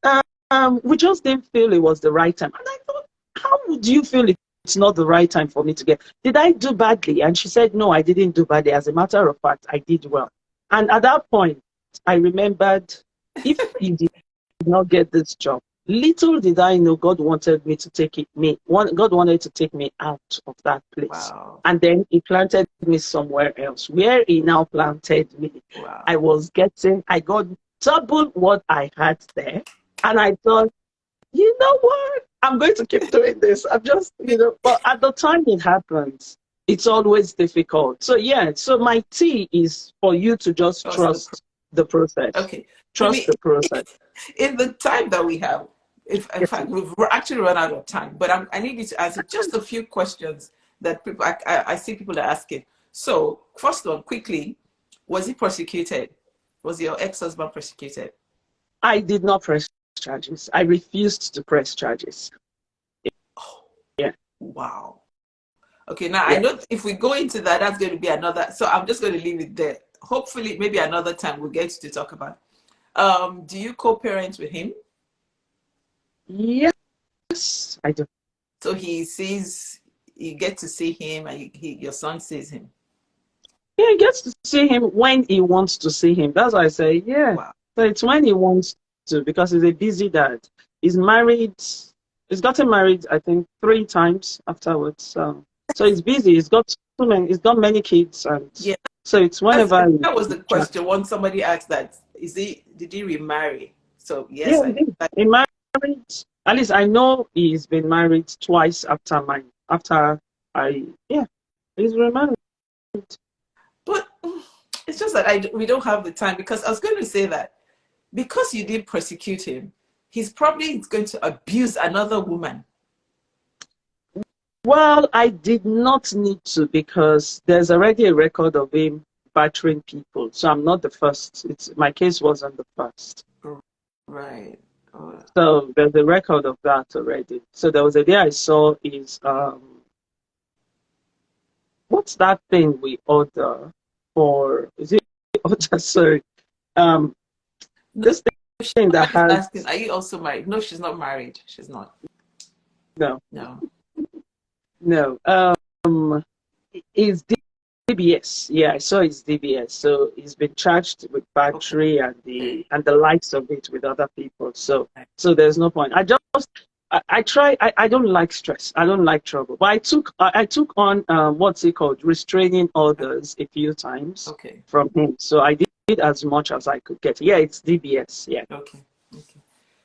we just didn't feel it was the right time. And I thought, how would you feel it's not the right time for me to get? Did I do badly? And she said, no, I didn't do badly. As a matter of fact, I did well. And at that point, I remembered, if you did not get this job, little did I know God wanted me to God wanted to take me out of that place. Wow. And then he planted me somewhere else. Where he now planted me, wow. I got double what I had there. And I thought, you know what? I'm going to keep doing this. I'm just, but at the time it happens, it's always difficult. So yeah, so my tea is for you to just trust the process. Okay. Trust the process. In the time that we have, in fact, we've actually run out of time, but I need you to answer just a few questions that people, I see people are asking. So first one, quickly, was he prosecuted? Was your ex-husband prosecuted? I did not press charges. I refused to press charges. Oh, yeah. Wow. Okay, now I know if we go into that, that's going to be another, so I'm just going to leave it there. Hopefully, maybe another time we'll get to talk about it. Do you co-parent with him? Yes, I do. So you get to see him and your son sees him? Yeah, he gets to see him when he wants to see him. That's why I say, yeah. Wow. So it's when he wants to, because he's a busy dad. He's married. He's gotten married, I think, 3 times afterwards. So he's busy. He's got many kids, and yeah. So it's whenever. That was the question. Once somebody asked that, did he remarry? So yes, yeah, he married. At least I know he's been married twice after mine. He's remarried. But it's just that we don't have the time, because I was going to say that because you did persecute him, he's probably going to abuse another woman. Well, I did not need to, because there's already a record of him battering people. So I'm not the first. My case wasn't the first. Right. Oh. So there's a record of that already. So there was a day I saw is what's that thing we order for? Is it order? Sorry. This thing that has. Asking, are you also married? No, she's not married. She's not. No. Is DBS. Yeah, I saw his DBS. So he's been charged with battery and the likes of it with other people. So there's no point. I don't like stress. I don't like trouble. But I took on what's it called? Restraining orders a few times from him. So I did as much as I could get. Yeah, it's DBS. Yeah. Okay.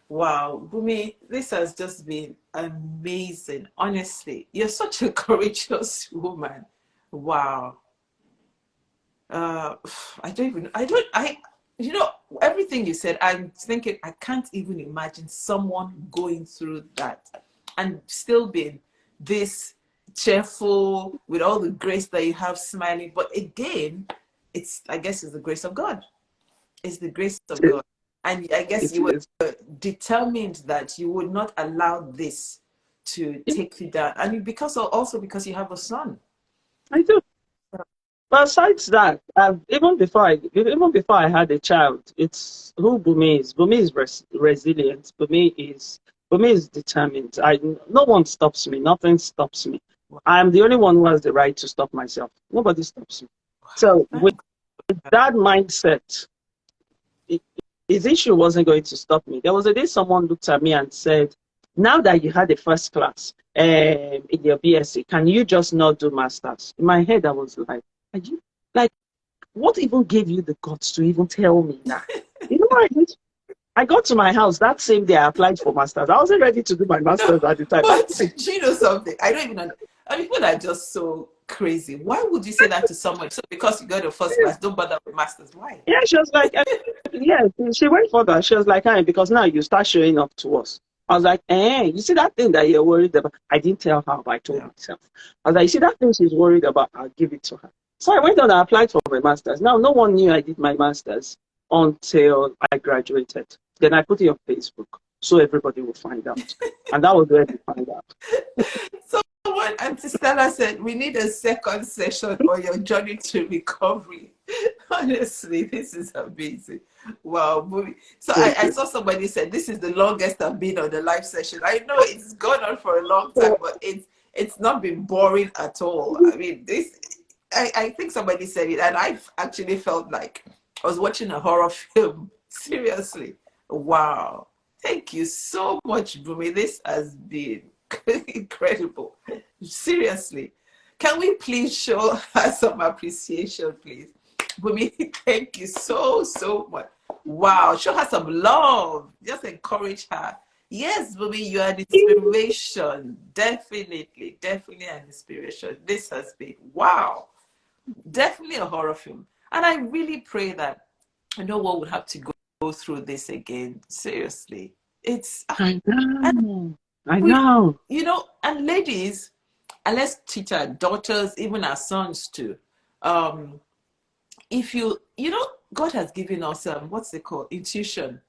Wow, Bhumi, this has just been amazing. Honestly, you're such a courageous woman. Wow. Everything you said, I'm thinking, I can't even imagine someone going through that and still being this cheerful with all the grace that you have, smiling. But again, I guess it's the grace of God. It's the grace of God. And I guess you were determined that you would not allow this to take you down. And because you have a son. I do. Besides that, even before I had a child, it's who Bhumi is. Bhumi is resilient. Bhumi is determined. No one stops me. Nothing stops me. I'm the only one who has the right to stop myself. Nobody stops me. So with that mindset, his issue wasn't going to stop me. There was a day someone looked at me and said, now that you had the first class in your BSc, can you just not do masters? In my head, I was like, what even gave you the guts to even tell me that? You know what I did? I got to my house that same day. I applied for masters. I wasn't ready to do my No, masters at the time. but do you know something? I don't even know. I mean, people are just so crazy. Why would you say that to someone? So because you got a first class, don't bother with masters. Why? Yeah, she was like, yeah, she went further. She was like, hey, because now you start showing up to us. I was like, you see that thing that you're worried about? I didn't tell her, but I told Yeah. myself. I was like, you see that thing she's worried about? I'll give it to her. So I went on and applied for my master's. Now, no one knew I did my master's until I graduated. Then I put it on Facebook so everybody will find out. And that was where they found out. So what Auntie Stella said, we need a second session on your journey to recovery. Honestly, this is amazing. Wow. So I saw somebody said, this is the longest I've been on the live session. I know it's gone on for a long time, but it's not been boring at all. I mean, I think somebody said it, and I've actually felt like I was watching a horror film. Seriously. Wow. Thank you so much, Bhumi. This has been incredible. Seriously. Can we please show her some appreciation, please? Bhumi, thank you so, so much. Wow. Show her some love. Just encourage her. Yes, Bhumi, you are an inspiration. Definitely, definitely an inspiration. This has been, wow. Definitely a horror film. And I really pray that no one would have to go through this again. Seriously. It's, I and know. I we, know. you know, and ladies, and let's teach our daughters, even our sons too. If you know, God has given us what's it called, intuition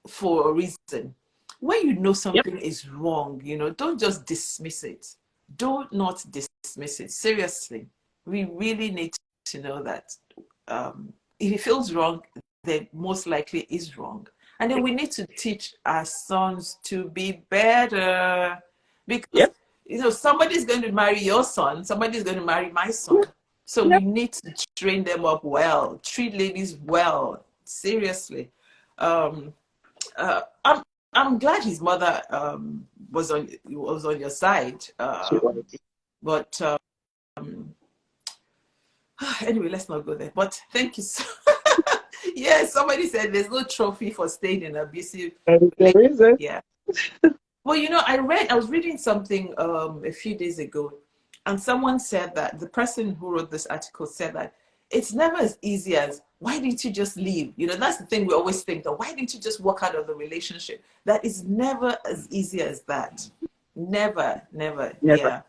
for a reason. When you know Yep. something is wrong, you know, don't just dismiss it. Do not dismiss it. Seriously, we really need to know that if it feels wrong, then most likely is wrong. And then we need to teach our sons to be better, because Yep. you know somebody's going to marry your son, somebody's going to marry my son. Yep. So we Yep. need to train them up well, treat ladies well. Seriously. Um, I'm glad his mother was on your side. She was. But anyway, let's not go there. But thank you so. Yeah, somebody said there's no trophy for staying in abusive And there relationship. is it. Yeah. Well, you know, I was reading something a few days ago, and someone said that the person who wrote this article said that it's never as easy as, why didn't you just leave? You know, that's the thing we always think, that why didn't you just walk out of the relationship? That is never as easy as that. Never, never. Never. Yeah.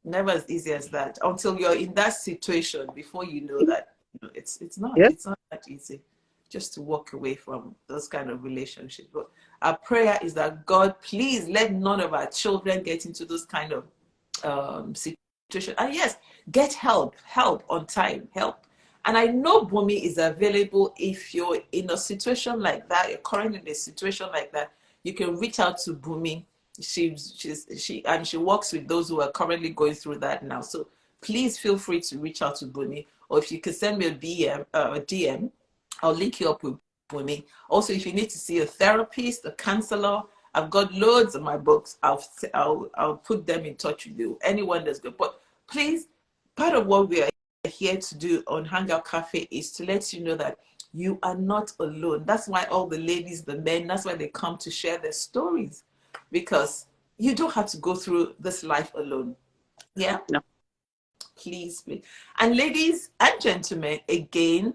Never as easy as that. Until you're in that situation, before you know that, you know, Yes. it's not that easy just to walk away from those kind of relationships. But our prayer is that God, please let none of our children get into those kind of situations. And yes, get help on time, help. And I know Bhumi is available. If you're in a situation like that, you're currently in a situation like that, you can reach out to Bhumi. She works with those who are currently going through that now. So please feel free to reach out to Bhumi, or if you can send me a DM, I'll link you up with Bhumi. Also, if you need to see a therapist, a counselor, I've got loads of my books. I'll put them in touch with you. Anyone that's good. But please, part of what we are here to do on Hangout Cafe is to let you know that you are not alone. That's why all the ladies, the men, that's why they come to share their stories, because you don't have to go through this life alone. Yeah? No. Please. And ladies and gentlemen, again,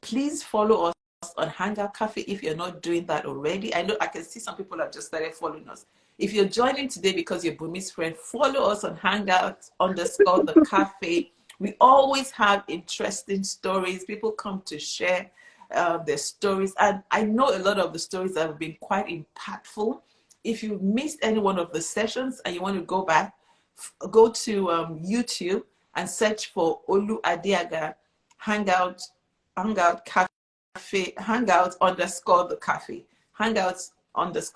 please follow us on Hangout Cafe if you're not doing that already. I know I can see some people have just started following us. If you're joining today because you're Bhumi's friend, follow us on Hangout_the cafe. We always have interesting stories. People come to share their stories. And I know a lot of the stories have been quite impactful. If you missed any one of the sessions and you want to go back, go to YouTube and search for Olu Adiaga Hangout Cafe, Hangout_the cafe, Hangouts_the